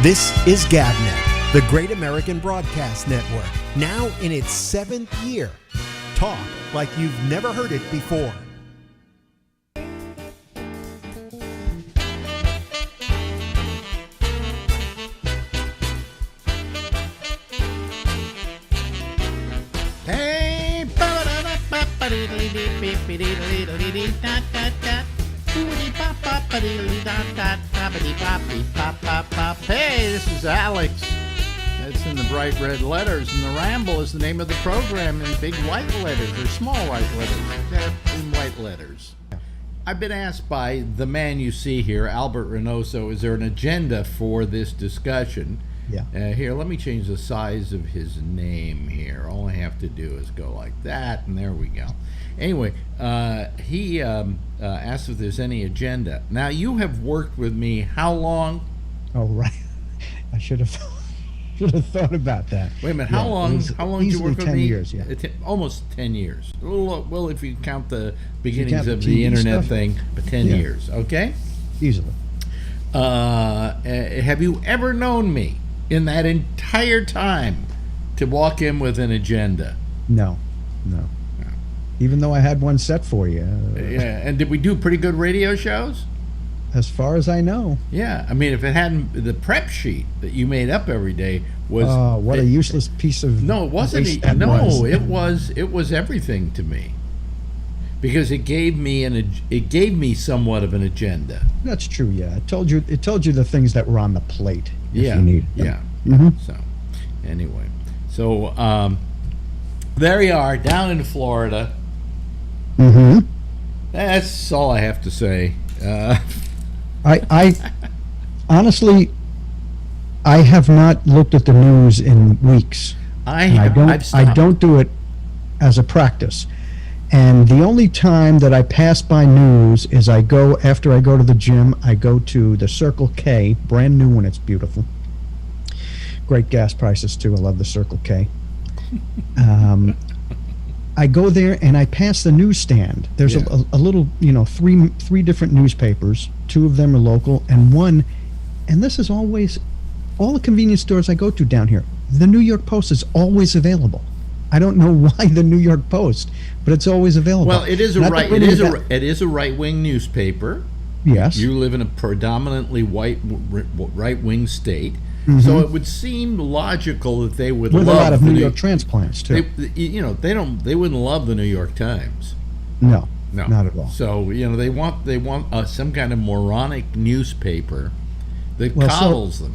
This is GabNet, the Great American Broadcast Network, now in its 7th year. Talk like you've never heard it before. Hey, hey, this is Alex. That's in the bright red letters, and the Ramble is the name of the program in big white letters, or small white letters. They're in white letters. I've been asked by the man you see here, Albert Reynoso, is there an agenda for this discussion? Yeah. Here, let me change the size of his name here. All I have to do is go like that, and there we go. Anyway, he asked if there's any agenda. Now, you have worked with me how long? Oh, right. I should have thought about that. Wait a minute. How long? How long did you work with 10 me? years, yeah. Almost 10 years. Well, if you count the beginnings of the the internet stuff? thing, but 10 Yeah. years. Okay. Easily. Have you ever known me in that entire time to walk in with an agenda? No. Even though I had one set for you. Yeah. And did we do pretty good radio shows? As far as I know. Yeah, I mean, if it hadn't, the prep sheet that you made up every day was. What a useless piece of. No, it wasn't. waste that It was everything to me, because it gave me somewhat of an agenda. That's true. Yeah, it told you the things that were on the plate. If Yeah, you needed them. yeah. Mhm. So, anyway, there you are down in Florida. Mm-hmm. That's all I have to say. I honestly, I have not looked at the news in weeks. I've stopped. I don't do it as a practice. And the only time that I pass by news is after I go to the gym, I go to the Circle K, brand new one, it's beautiful. Great gas prices too, I love the Circle K. I go there and I pass the newsstand. There's Yeah. a little, three different newspapers. Two of them are local, and this is always, all the convenience stores I go to down here, the New York Post is always available. I don't know why the New York Post, but it's always available. Well, it is it is a right-wing newspaper. Yes. You live in a predominantly right-wing state, Mm-hmm. so it would seem logical that they would with love a lot of the New York transplants too. They wouldn't love the New York Times. No, No, not at all. So they want some kind of moronic newspaper that Well, so- coddles them.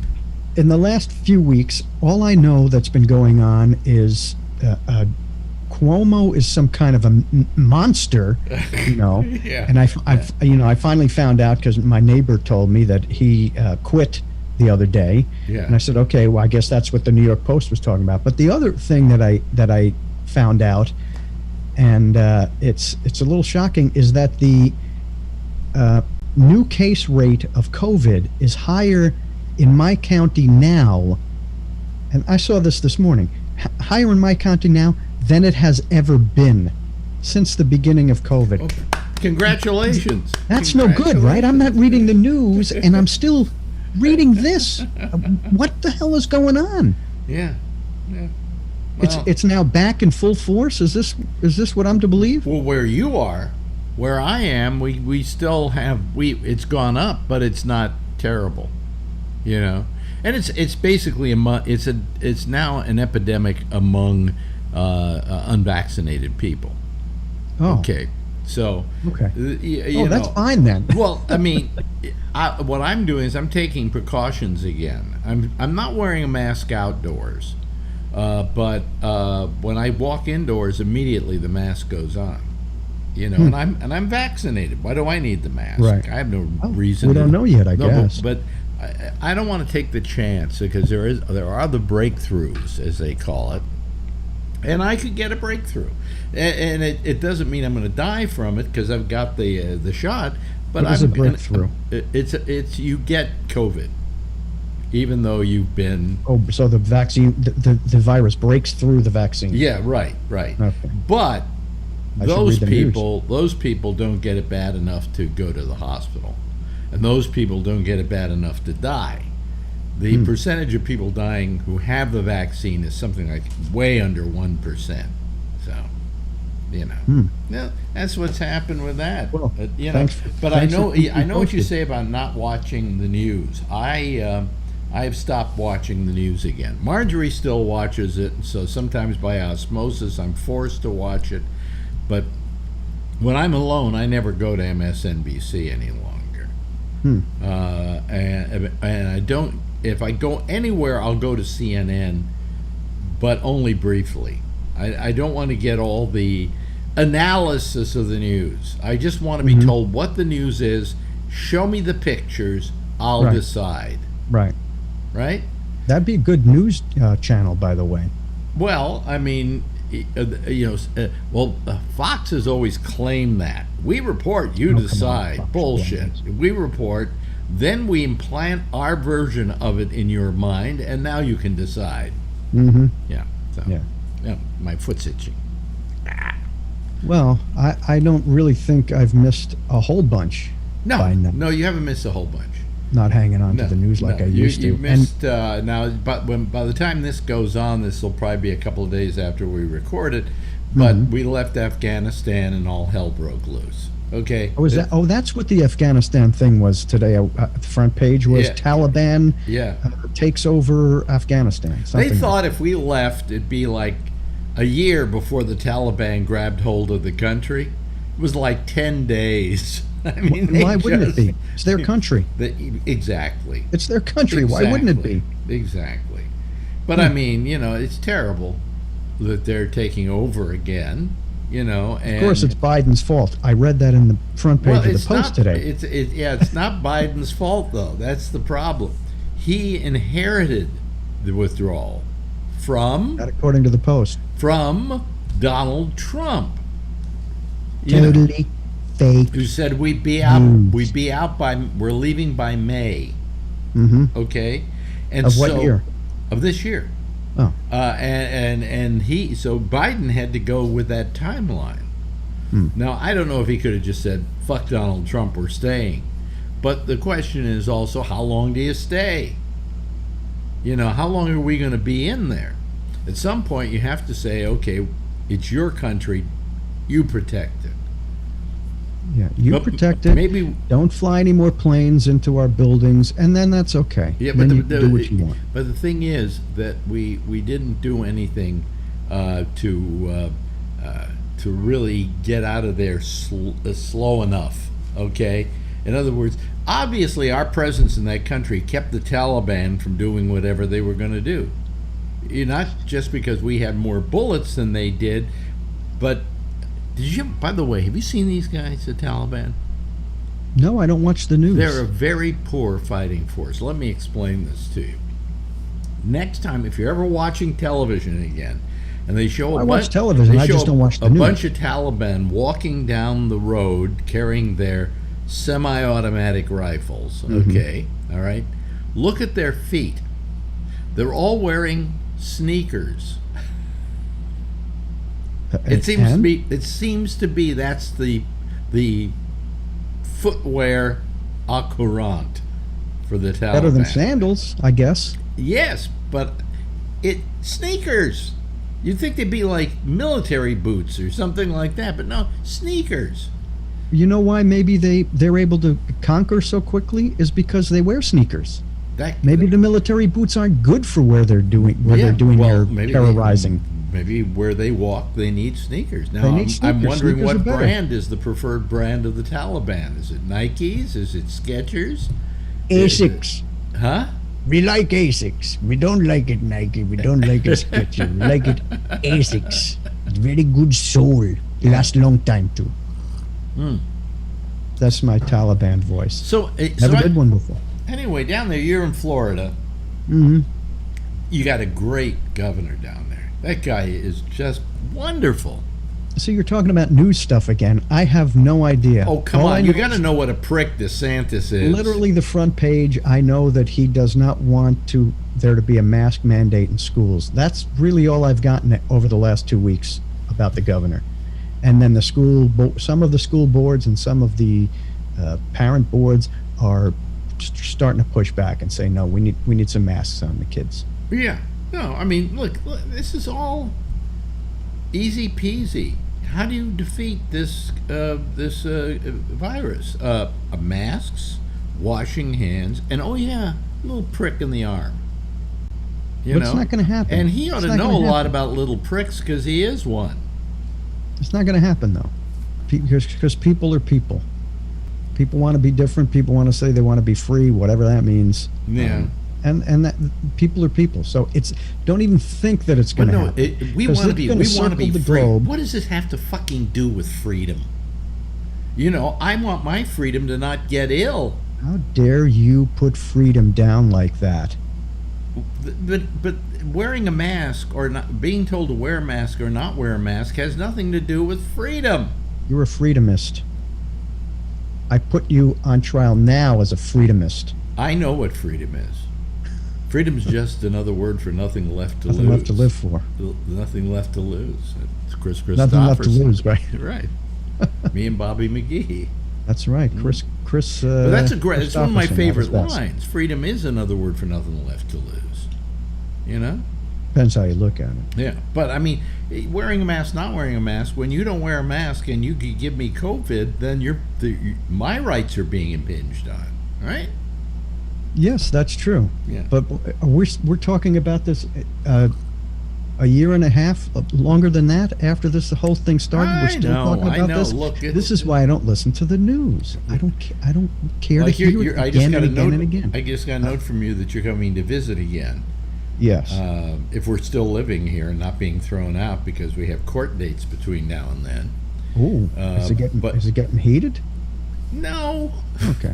In the last few weeks, all I know that's been going on is Cuomo is some kind of a monster, Yeah. And I finally found out because my neighbor told me that he quit the other day, Yeah. and I said, okay, well, I guess that's what the New York Post was talking about. But the other thing that I found out, and it's a little shocking, is that the new case rate of COVID is higher in my county now, and I saw this morning, higher in my county now than it has ever been since the beginning of COVID. Okay. Congratulations. That's no good, right? I'm not reading the news, and I'm still reading this. What the hell is going on? Yeah. Well, It's now back in full force. Is this what I'm to believe? well, where you are, where I am, we still have it's gone up, but it's not terrible, and it's basically it's now an epidemic among unvaccinated people. Oh, Okay, so okay. you That's know, fine then. Well, I mean, what I'm doing is I'm taking precautions again. I'm not wearing a mask outdoors, but when I walk indoors, immediately the mask goes on. And I'm vaccinated. Why do I need the mask? Right. I have no reason. We don't know yet, I guess. But I don't want to take the chance because there are the breakthroughs, as they call it. And I could get a breakthrough, and it doesn't mean I'm going to die from it because I've got the shot. But What is a breakthrough? It's you get COVID, even though you've been. Oh, so the vaccine, the virus breaks through the vaccine. Yeah, right. Okay. But I should those read the news. those people don't get it bad enough to go to the hospital, and those people don't get it bad enough to die. The percentage of people dying who have the vaccine is something like way under 1%. So, yeah, that's what's happened with that. Well, but I know what you say about not watching the news. I've stopped watching the news again. Marjorie still watches it, so sometimes by osmosis I'm forced to watch it. But when I'm alone, I never go to MSNBC any longer. And I don't. If I go anywhere, I'll go to CNN, but only briefly. I don't want to get all the analysis of the news. I just want to be told what the news is. Show me the pictures. I'll decide. Right. Right? That'd be a good news channel, by the way. Well, I mean, Fox has always claimed that. We report, you decide. Bullshit. We report, then we implant our version of it in your mind, and now you can decide. Yeah. So, yeah, my foot's itching. Well, I don't really think I've missed a whole bunch. No, you haven't missed a whole bunch. Not hanging on to the news like I used to. You missed now, but by the time this goes on, this will probably be a couple of days after we record it. But we left Afghanistan and all hell broke loose. Okay. That's what the Afghanistan thing was today. The front page was Taliban takes over Afghanistan. They thought if we left, it'd be like a year before the Taliban grabbed hold of the country. It was like 10 days. I mean, why wouldn't it be? It's their country. Exactly. It's their country. Exactly. Why wouldn't it be? Exactly. But I mean, it's terrible that they're taking over again. And of course, it's Biden's fault. I read that in the front page of the Post today. It's not Biden's fault though. That's the problem. He inherited the withdrawal from, not according to the Post, from Donald Trump. Totally fake. Who said we're leaving by May. Okay, and of what year? Of this year. Oh. So Biden had to go with that timeline. Now I don't know if he could have just said fuck Donald Trump, we're staying, but the question is also, how long do you stay? How long are we going to be in there? At some point you have to say, okay, it's your country, you protect it. Yeah, protect it. Maybe don't fly any more planes into our buildings, and then that's okay. Yeah, but you do what you want. But the thing is that we didn't do anything to really get out of there slow enough. Okay, in other words, obviously our presence in that country kept the Taliban from doing whatever they were going to do. Not just because we had more bullets than they did, but. By the way, have you seen these guys, the Taliban? No, I don't watch the news. They're a very poor fighting force. Let me explain this to you. Next time, if you're ever watching television again, and they show I watch television, I just don't watch the news. A bunch of Taliban walking down the road carrying their semi-automatic rifles, okay, all right? Look at their feet. They're all wearing sneakers. It seems to be that's the footwear au courant for the Taliban. Better than sandals, I guess. Yes, but sneakers. You'd think they'd be like military boots or something like that, but no, sneakers. You know why maybe they're able to conquer so quickly is because they wear sneakers. Maybe the military boots aren't good for where they're doing their terrorizing. Maybe where they walk, they need sneakers. Now, I'm wondering what brand is the preferred brand of the Taliban. Is it Nikes? Is it Skechers? Asics. Huh? We like Asics. We don't like it Nike. We don't like it Skechers. We like it Asics. It's very good sole. It lasts a long time too. That's my Taliban voice. Never did one before. Anyway, down there, you're in Florida. You got a great governor down there. That guy is just wonderful. So you're talking about news stuff again. I have no idea. Oh, come on. You got to know what a prick DeSantis is. Literally the front page, I know that he does not want there to be a mask mandate in schools. That's really all I've gotten over the last 2 weeks about the governor. And then some of the school boards and some of the parent boards are starting to push back and say, no, we need some masks on the kids. Yeah. No, I mean, look, this is all easy peasy. How do you defeat this virus? Masks, washing hands, and oh yeah, a little prick in the arm. But it's not going to happen. And he ought to know a lot about little pricks because he is one. It's not going to happen though, because people are people. People want to be different. People want to say they want to be free, whatever that means. Yeah. And that people are people. So don't even think that it's going to happen. We want to be free. Globe. What does this have to fucking do with freedom? I want my freedom to not get ill. How dare you put freedom down like that? But wearing a mask or not being told to wear a mask or not wear a mask has nothing to do with freedom. You're a freedomist. I put you on trial now as a freedomist. I know what freedom is. Freedom's just another word for nothing left to lose. Nothing left to live for. Nothing left to lose. It's Chris Christopherson. Nothing left to lose, right? Right. Me and Bobby McGee. That's right, Chris. But that's it's one of my favorite lines. Freedom is another word for nothing left to lose. Depends how you look at it. Yeah, but I mean, wearing a mask, not wearing a mask. When you don't wear a mask and you could give me COVID, then my rights are being impinged on, right? Yes, that's true. Yeah. But we're talking about this a year and a half, longer than that, after this whole thing started. We're still talking about this. Look, this is why I don't listen to the news. I don't care to hear it again and again and again. I just got a note from you that you're coming to visit again. Yes. If we're still living here and not being thrown out because we have court dates between now and then. Ooh, is it getting heated? No. Okay.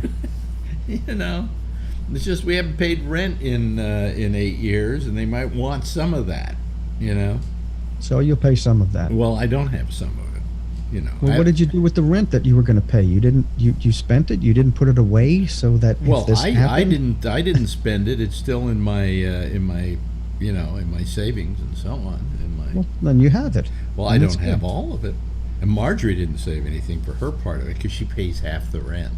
It's just we haven't paid rent in 8 years, and they might want some of that. So you'll pay some of that. Well, I don't have some of it. Well, what did you do with the rent that you were going to pay? You didn't. You spent it. You didn't put it away so that. Well, if this happened, I didn't spend it. It's still in my in my savings and so on. Well, then you have it. Well, I don't have all of it. And Marjorie didn't save anything for her part of it because she pays half the rent.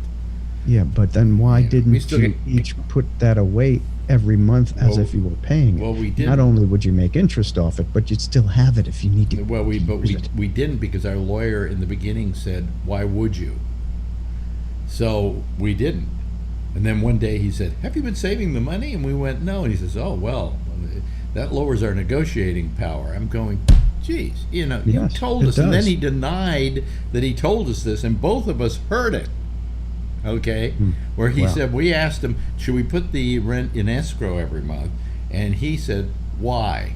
Yeah, but then why didn't you each put that away every month as if you were paying it? Well, we did. Not only would you make interest off it, but you'd still have it if you need to. Well, we didn't because our lawyer in the beginning said, "Why would you?" So we didn't. And then one day he said, "Have you been saving the money?" And we went, "No." And he says, "Oh well, that lowers our negotiating power." I'm going, "Geez, you told us." And then he denied that he told us this, and both of us heard it. Okay, where he said, we asked him, should we put the rent in escrow every month? And he said, why?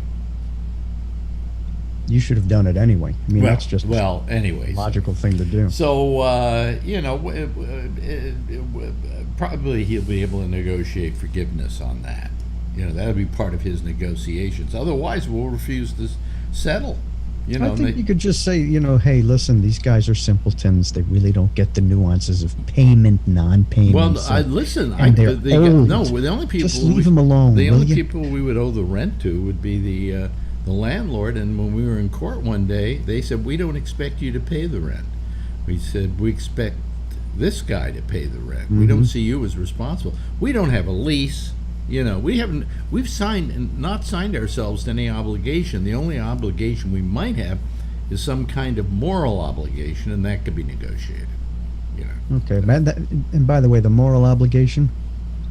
You should have done it anyway. I mean, that's just anyways, a logical thing to do. So, probably he'll be able to negotiate forgiveness on that. That'll be part of his negotiations. Otherwise, we'll refuse to settle. I think you could just say, hey, listen, these guys are simpletons. They really don't get the nuances of payment, non-payment. Well, the only people just leave them alone. The only people we would owe the rent to would be the landlord. And when we were in court one day, they said, we don't expect you to pay the rent. We said, we expect this guy to pay the rent. Mm-hmm. We don't see you as responsible. We don't have a lease. We've signed and not signed ourselves to any obligation. The only obligation we might have is some kind of moral obligation, and that could be negotiated. Okay, and by the way, the moral obligation,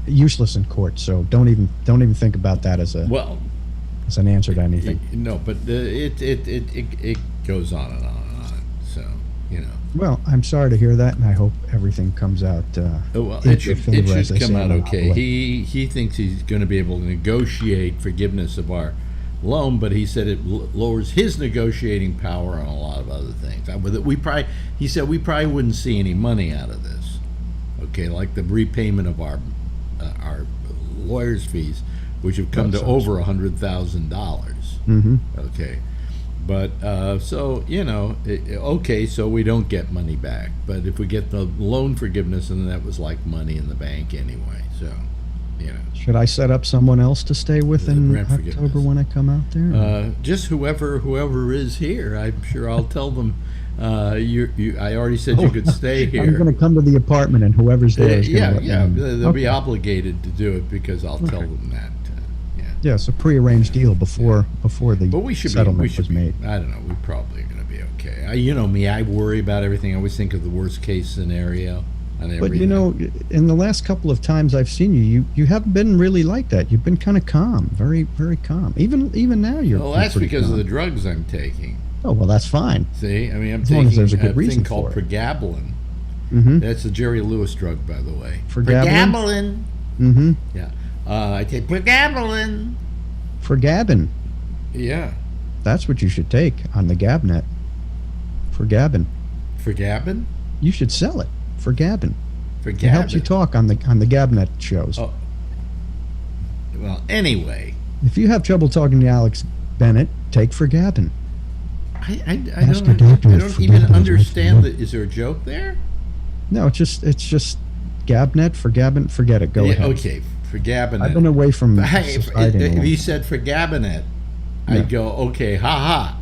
useless in court. So don't even think about that as an answer to anything. No, but it goes on and on and on. So Well, I'm sorry to hear that, and I hope everything comes out. It should come out okay. He thinks he's going to be able to negotiate forgiveness of our loan, but he said it lowers his negotiating power on a lot of other things. He said we probably wouldn't see any money out of this. Okay, like the repayment of our lawyers' fees, which have come to over $100,000. Mm-hmm. Okay. But, so we don't get money back. But if we get the loan forgiveness, then that was like money in the bank anyway. So, Should I set up someone else to stay with in October when I come out there? Just whoever is here. I'm sure I'll tell them I already said you could stay here. I'm going to come to the apartment, and whoever's there is going to they'll be obligated to do it because I'll tell them that. Yeah, it's a prearranged deal before the But we should settlement was made. I don't know. We probably are going to be okay. You know me. I worry about everything. I always think of the worst case scenario on everything. But you know, in the last couple of times I've seen you haven't been really like that. You've been kind of calm, very, very calm. Even now you're. Well, that's because calm. of the drugs I'm taking. Oh well, that's fine. See, I mean, I'm as long as taking there's a good a reason thing called for it. pregabalin. Mm-hmm. That's the Jerry Lewis drug, by the way. Pregabalin? Mm-hmm. Yeah. I take pregabalin. Pregabalin. Yeah. That's what you should take on the Gabnet. Pregabalin. Pregabalin? You should sell it. Pregabalin. Pregabalin. It helps you talk on the Gabnet shows. Oh. Well, anyway. If you have trouble talking to Alex Bennett, take Pregabalin. I don't even understand that. Is there a joke there? No, it's just Gabnet, Pregabalin. Forget it. Go ahead. Okay, Pregabalin. I've been away from society. If you said Pregabalin, I'd go, okay, ha.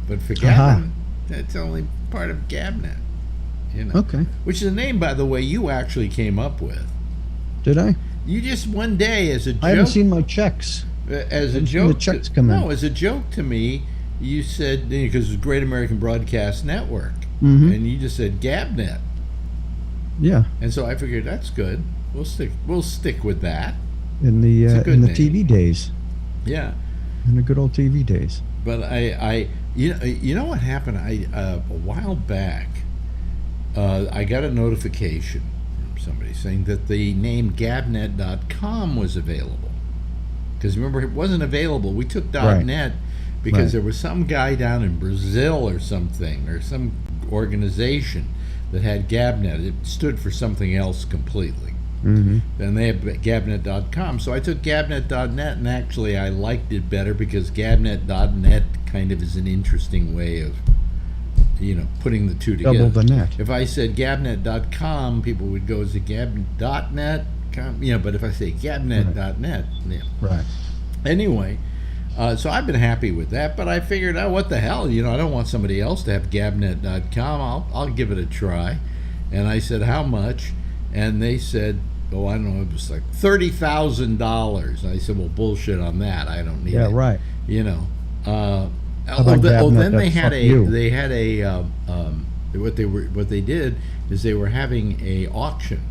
But Pregabalin, that's only part of Gabnet. You know. Okay. Which is a name, by the way, you actually came up with. Did I? You just one day as a joke. I haven't seen my checks. As a joke. The checks come in. No, as a joke to me, you said, because it was Great American Broadcast Network, and you just said Gabnet. Yeah. And so I figured that's good. We'll stick with that. In the TV days. Yeah. In the good old TV days. But you know what happened? A while back, I got a notification from somebody saying that the name Gabnet.com was available. Because remember, it wasn't available. We took .net because there was some guy down in Brazil or something, or some organization that had Gabnet. It stood for something else completely. Mm-hmm. Then they had Gabnet.com. So I took Gabnet.net, and actually I liked it better because Gabnet.net kind of is an interesting way of, putting the two together. Double the net. If I said Gabnet.com, people would go, is it Gabnet.net? But if I say Gabnet.net, Right. Anyway, so I've been happy with that, but I figured, what the hell? I don't want somebody else to have Gabnet.com. I'll give it a try. And I said, how much? And they said, I don't know, it was like $30,000. I said, well, bullshit on that. I don't need it. Yeah, right. Then they had what they did is they were having a auction.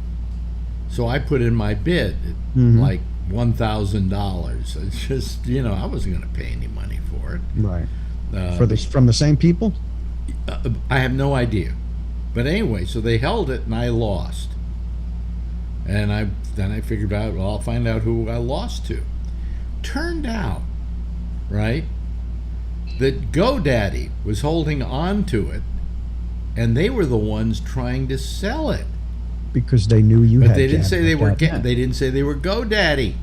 So I put in my bid, like $1,000. It's just, I wasn't going to pay any money for it. Right. From the same people? I have no idea. But anyway, so they held it and I lost. And then I figured out, well, I'll find out who I lost to. Turned out, right, that GoDaddy was holding on to it, and they were the ones trying to sell it. Because they knew you had. But they didn't say they were. They didn't say they were GoDaddy.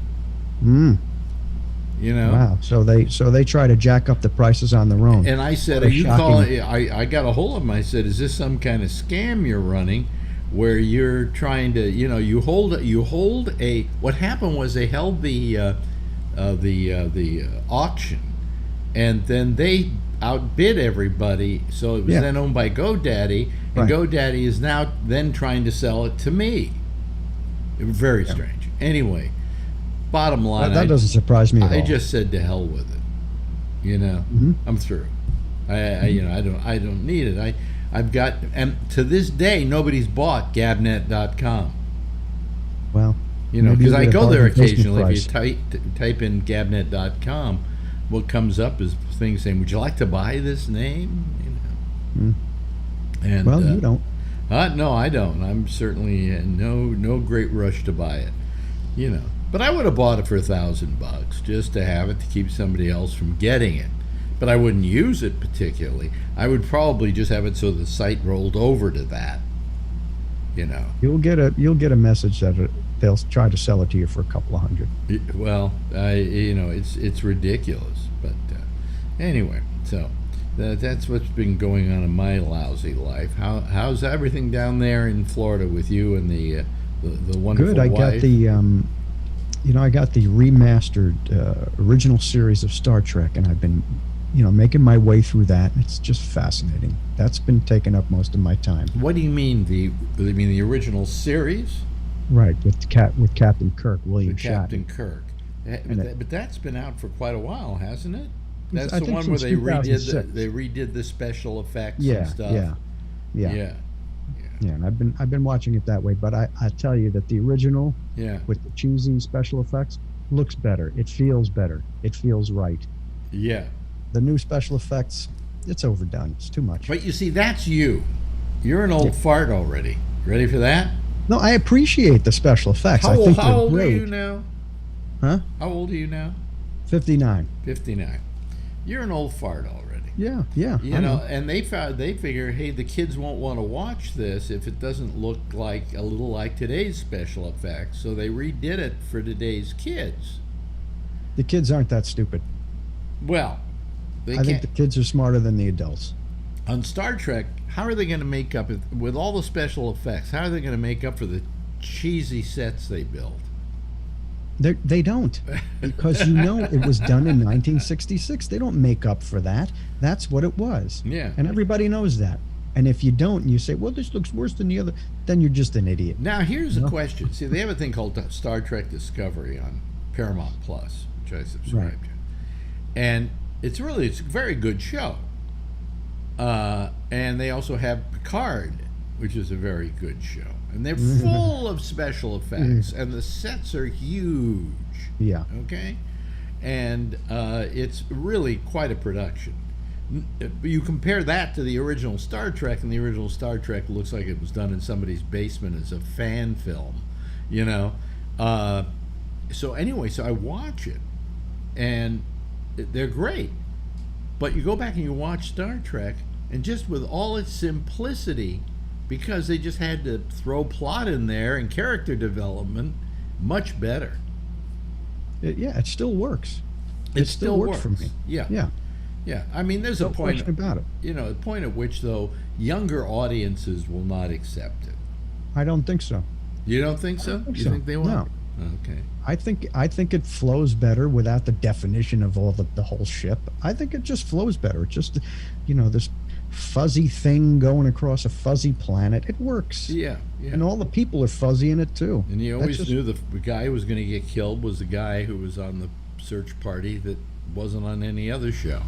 Wow. So they try to jack up the prices on their own. And I said, "Are you calling?" I got a hold of them. I said, "Is this some kind of scam you're running, where you're trying to, you hold a?" What happened was they held the auction, and then they outbid everybody. So it was then owned by GoDaddy. And GoDaddy is now then trying to sell it to me. It was very strange. Anyway, bottom line, that doesn't surprise me at all. I just said to hell with it. I'm through. I don't need it. I've got, and to this day nobody's bought Gabnet.com. Well, because I go there occasionally. If you type in Gabnet.com, what comes up is things saying, "Would you like to buy this name?" And, you don't. No, I don't. I'm certainly in no great rush to buy it, But I would have bought it for $1,000 just to have it, to keep somebody else from getting it. But I wouldn't use it particularly. I would probably just have it so the site rolled over to that. You'll get a message that they'll try to sell it to you for a couple of hundred. Well, it's ridiculous. But anyway, so. That's what's been going on in my lousy life. How's everything down there in Florida with you and the wonderful Good. I got the remastered original series of Star Trek, and I've been making my way through that. It's just fascinating. That's been taking up most of my time. What do you mean the original series? Right, with Captain Kirk, William With Captain Shatner. Kirk. And But that's been out for quite a while, hasn't it? That's I the think one where since they redid 2006. they redid the special effects Yeah, and stuff. yeah. Yeah, and I've been watching it that way. But I tell you that the original, Yeah. with the cheesy special effects, looks better. It feels better. It feels right. Yeah. The new special effects, it's overdone. It's too much. But you see, that's you. You're an old fart already. Ready for that? No, I appreciate the special effects. I think How they're old are great. you now? Huh? How old are you now? 59. 59. You're an old fart already. Yeah. You know, and they figure, hey, the kids won't want to watch this if it doesn't look like a little like today's special effects. So they redid it for today's kids. The kids aren't that stupid. Well, they I can't. think the kids are smarter than the adults. On Star Trek, how are they going to make up with all the special effects? How are they going to make up for the cheesy sets they built? They don't, because it was done in 1966. They don't make up for that. That's what it was. Yeah. And everybody knows that. And if you don't, and you say, well, this looks worse than the other, then you're just an idiot. Now, here's a question. See, they have a thing called Star Trek Discovery on Paramount Plus, which I subscribe to. And it's a very good show. And they also have Picard, which is a very good show. And they're full of special effects, and the sets are huge. Yeah. Okay? And it's really quite a production. You compare that to the original Star Trek, and the original Star Trek looks like it was done in somebody's basement as a fan film, So anyway, so I watch it, and they're great. But you go back and you watch Star Trek, and just with all its simplicity, because they just had to throw plot in there and character development, much better. It still works. It still works for me. Yeah. I mean, there's a point about it. A point at which, though, younger audiences will not accept it. I don't think so. You don't think so? You think they will? No. Okay. I think it flows better without the definition of all the whole ship. I think it just flows better. It just, this fuzzy thing going across a fuzzy planet. It works. Yeah. And all the people are fuzzy in it too. And you always knew the guy who was going to get killed was the guy who was on the search party that wasn't on any other show.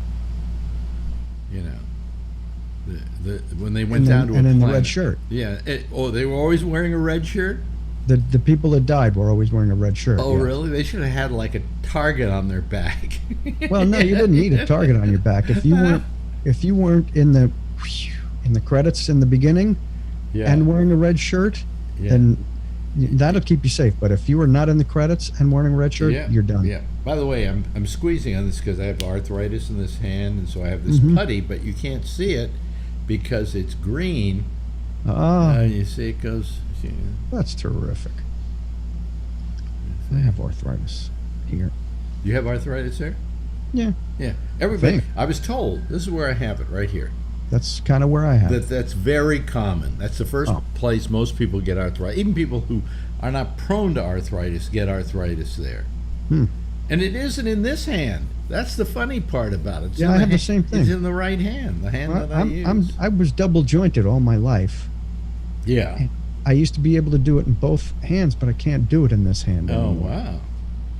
When they went down to a planet. And in the red shirt. Yeah. They were always wearing a red shirt? The people that died were always wearing a red shirt. Oh, yeah. really? They should have had like a target on their back. Well, no, you didn't need a target on your back. If you weren't in the credits in the beginning and wearing a red shirt, then that'll keep you safe. But if you were not in the credits and wearing a red shirt, you're done. Yeah. By the way, I'm squeezing on this because I have arthritis in this hand, and so I have this putty, but you can't see it because it's green. You see it goes. That's terrific. I have arthritis here. You have arthritis there? Yeah. Yeah. Everybody. I was told this is where I have it, right here. That's kind of where I have it. That's very common. That's the first place most people get arthritis. Even people who are not prone to arthritis get arthritis there. And it isn't in this hand. That's the funny part about it. I have the same thing. It's in the right hand, the hand that I use. I was double jointed all my life. Yeah. I used to be able to do it in both hands, but I can't do it in this hand anymore. Oh, wow.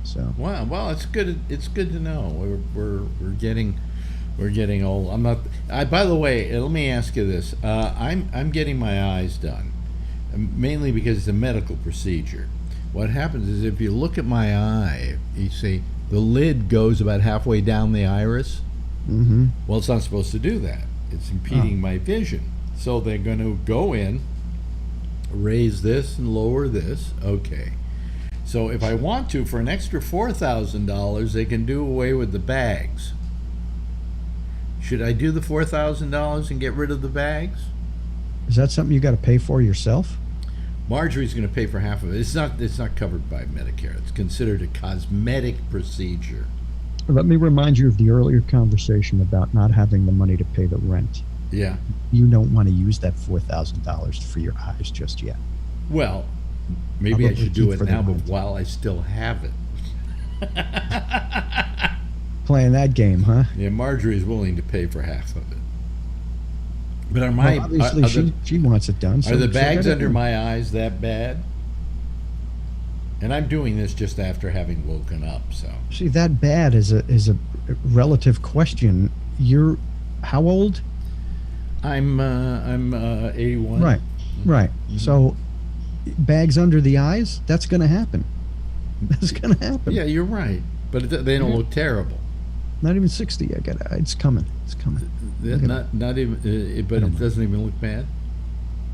So. Wow. Well, it's good. It's good to know. We're getting old. I'm not. By the way, let me ask you this. I'm getting my eyes done, mainly because it's a medical procedure. What happens is if you look at my eye, you see the lid goes about halfway down the iris. Well, it's not supposed to do that. It's impeding my vision. So they're going to go in, raise this and lower this. Okay. So if I want to, for an extra $4,000, they can do away with the bags. Should I do the $4,000 and get rid of the bags? Is that something you got to pay for yourself? Marjorie's going to pay for half of it. It's not covered by Medicare. It's considered a cosmetic procedure. Let me remind you of the earlier conversation about not having the money to pay the rent. Yeah. You don't want to use that $4,000 for your eyes just yet. Well, maybe I should do it now, but while I still have it. playing that game, huh? Yeah, Marjorie's willing to pay for half of it. But are Well, obviously, she wants it done. Are the so bags under done. my eyes that bad? And I'm doing this just after having woken up, so. See, that bad is a relative question. You're how old? I'm 81. Right, right. Mm-hmm. So, bags under the eyes, that's going to happen. That's going to happen. Yeah, you're right. But they don't look terrible. Not even 60. It's coming. It's coming. Not even. But it doesn't even look bad.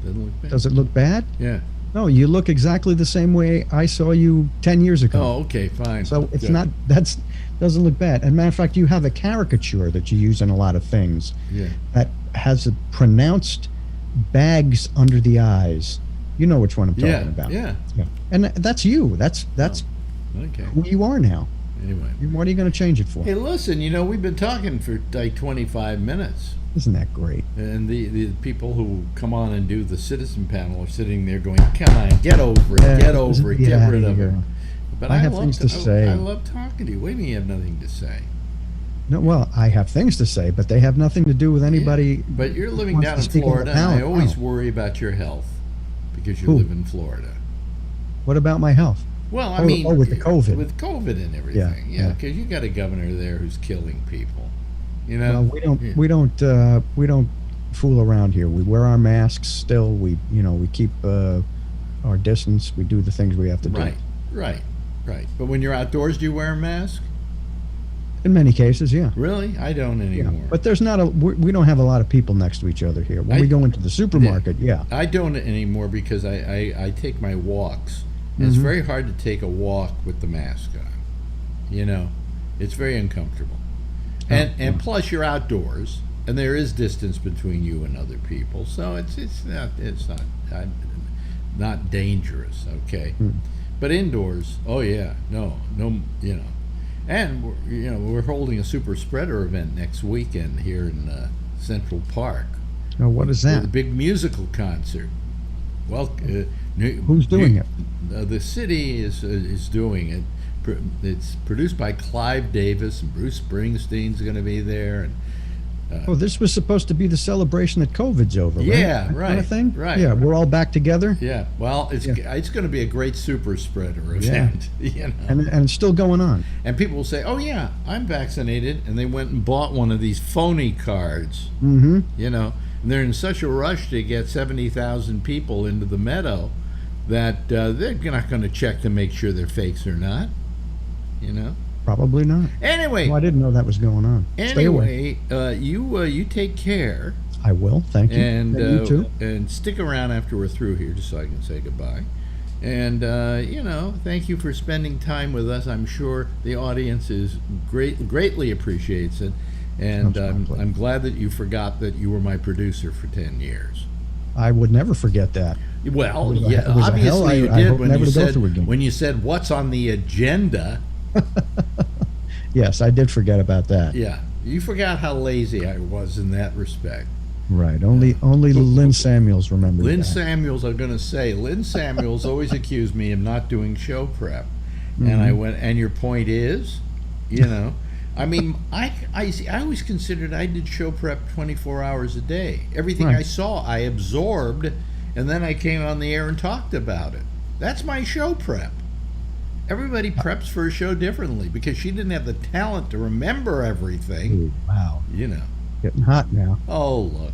Doesn't look bad. Does it look bad? Yeah. No, you look exactly the same way I saw you 10 years ago. Oh, okay, fine. So it's Good. not. Doesn't look bad. And matter of fact, you have a caricature that you use in a lot of things. Yeah. That has a pronounced bags under the eyes. You know which one I'm talking about. Yeah. And that's you. That's Okay. who you are now. Anyway. What are you going to change it for? Hey, listen. We've been talking for like 25 minutes. Isn't that great? And the people who come on and do the citizen panel are sitting there going, "Come on, get over it, get over it, get rid of it." But I have things to say. I love talking to you. What do you mean you have nothing to say? No, well, I have things to say, but they have nothing to do with anybody. Yeah, but you're living wants down to in speak on the Florida, and I panel. always worry about your health because you Who? live in Florida. What about my health? Well, I mean, with the COVID. with COVID and everything, Yeah. because you got a governor there who's killing people. You know, Well, we don't fool around here. We wear our masks still. We keep our distance. We do the things we have to do. Right. But when you're outdoors, do you wear a mask? In many cases, yeah. Really? I don't Yeah. anymore. But there's not we don't have a lot of people next to each other here. When we go into the supermarket, yeah. I don't anymore because I take my walks. And it's very hard to take a walk with the mask on. It's very uncomfortable. And plus you're outdoors, and there is distance between you and other people, so it's not dangerous, okay? But indoors, oh yeah, no, and we're holding a super spreader event next weekend here in Central Park. Now, what is With a that? big musical concert. Well, Who's doing it? The city is doing it. It's produced by Clive Davis, and Bruce Springsteen's going to be there. And This was supposed to be the celebration that COVID's over, right? Yeah, That right, kind of thing? right. Yeah, we're all back together. yeah, well, it's going to be a great super spreader event. And it's still going on. And people will say, "Oh yeah, I'm vaccinated," and they went and bought one of these phony cards. Mm-hmm. And they're in such a rush to get 70,000 people into the meadow that they're not going to check to make sure they're fakes or not. Probably not. Anyway, I didn't know that was going on. Stay away. you take care, I will. Thank you. and you too. and stick around after we're through here, just so I can say goodbye. And thank you for spending time with us. I'm sure the audience is greatly appreciates it, and I'm glad that you forgot that you were my producer for 10 years. I would never forget that. Well, It was a- yeah, it was a hell. obviously you I did hope when never you to go said through again. what's on the agenda. Yes, I did forget about that. Yeah, you forgot how lazy I was in that respect. Right. Only Lynn Samuels remembers Lynn that. Samuels, I'm going to say, Lynn Samuels always accused me of not doing show prep. And I went, and your point is, I mean, I always considered I did show prep 24 hours a day. Everything Right. I saw, I absorbed, and then I came on the air and talked about it. That's my show prep. Everybody preps for a show differently because she didn't have the talent to remember everything. Ooh, wow. Getting hot now. Oh, look,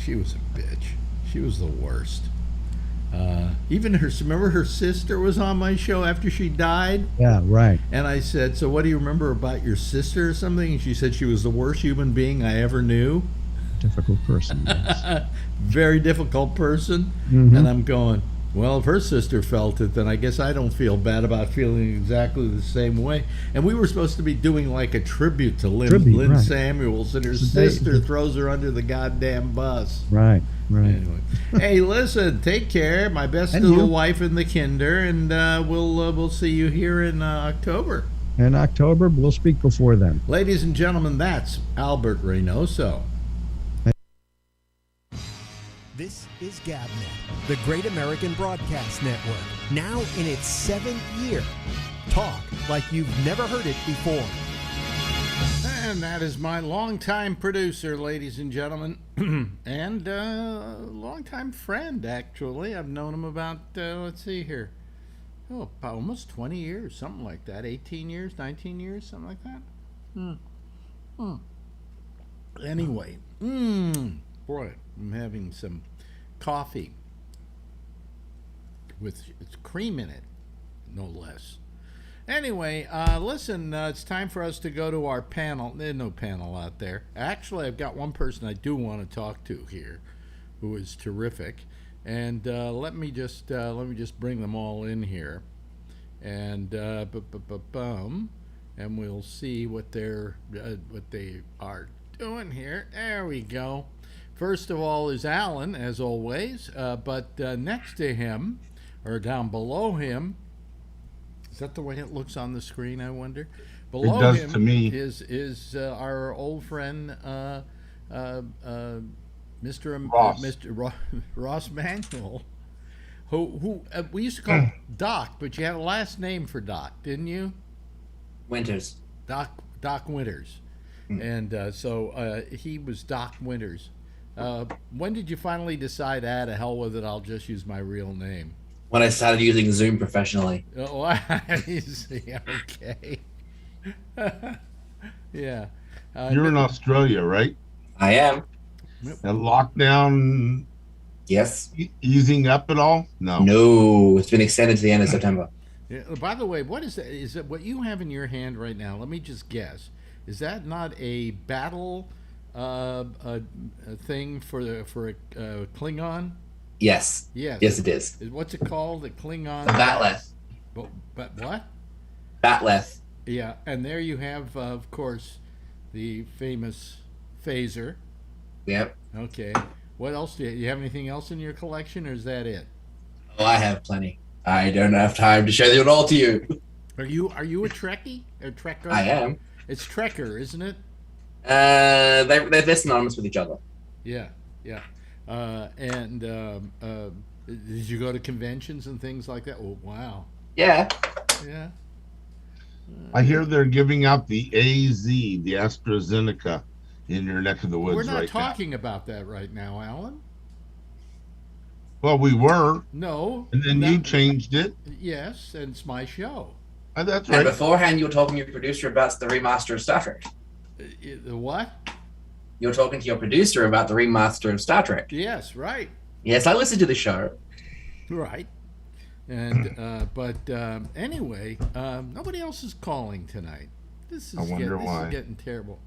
she was a bitch. She was the worst. Even remember her sister was on my show after she died? Yeah, right. And I said, "So what do you remember about your sister or something?" And she said she was the worst human being I ever knew. Difficult person. Yes. Very difficult person. Mhm. And I'm going, well, if her sister felt it, then I guess I don't feel bad about feeling exactly the same way. And we were supposed to be doing like a tribute to Lynn right. Samuels, and her sister throws her under the goddamn bus. Right. Anyway, hey, listen, take care. My best And to the you. wife and the kinder, and we'll see you here in October. In October, we'll speak before then. Ladies and gentlemen, that's Albert Reynoso. This is GabNet, the Great American Broadcast Network, now in its 7th year. Talk like you've never heard it before. And that is my longtime producer, ladies and gentlemen, and longtime friend, actually. I've known him about, let's see here, almost 20 years, something like that. 18 years, 19 years, something like that. Anyway, boy, I'm having some coffee with it's cream in it, no less. Anyway, listen, it's time for us to go to our panel. There's no panel out there. Actually, I've got one person I do want to talk to here who is terrific. And let me just bring them all in here. And and we'll see what they are doing here. There we go. First of all is Alan, as always, but next to him, or down below him, is that the way it looks on the screen, I wonder? Below it does him to me. is our old friend, Mr. Ross Manuel, who we used to call Doc, but you had a last name for Doc, didn't you? Winters. Doc Winters. And so he was Doc Winters. When did you finally decide, to hell with it, I'll just use my real name? When I started using Zoom professionally. Oh, I see. Okay. Yeah. You're in Australia, right? I am. And lockdown Yes. easing up at all? No. No, it's been extended to the end of September. Yeah, by the way, what is that? Is it what you have in your hand right now? Let me just guess. Is that not a battle a thing for a Klingon? Yes. Yes. Yes, it is. What's it called? The Klingon. A Batleth. But what? Batleth. Yeah, and there you have, of course, the famous phaser. Yep. Okay. What else do you have? Anything else in your collection, or is that it? Oh, I have plenty. I don't have time to show it all to you. Are you a Trekkie? A Trekker? I am. It's Trekker, isn't it? They're synonymous with each other. Yeah, yeah. Did you go to conventions and things like that? Oh, wow. Yeah. Yeah. I hear they're giving out the AZ, the AstraZeneca, in your neck of the woods We're not right talking about that right now, Alan. Well, we were, No. and then you changed it. Yes, and it's my show. That's And right. beforehand, you were talking to your producer about the remaster of Star Trek. The what? You were talking to your producer about the remaster of Star Trek. Yes, right. Yes, I listened to the show. Right. And anyway, nobody else is calling tonight. This is getting terrible.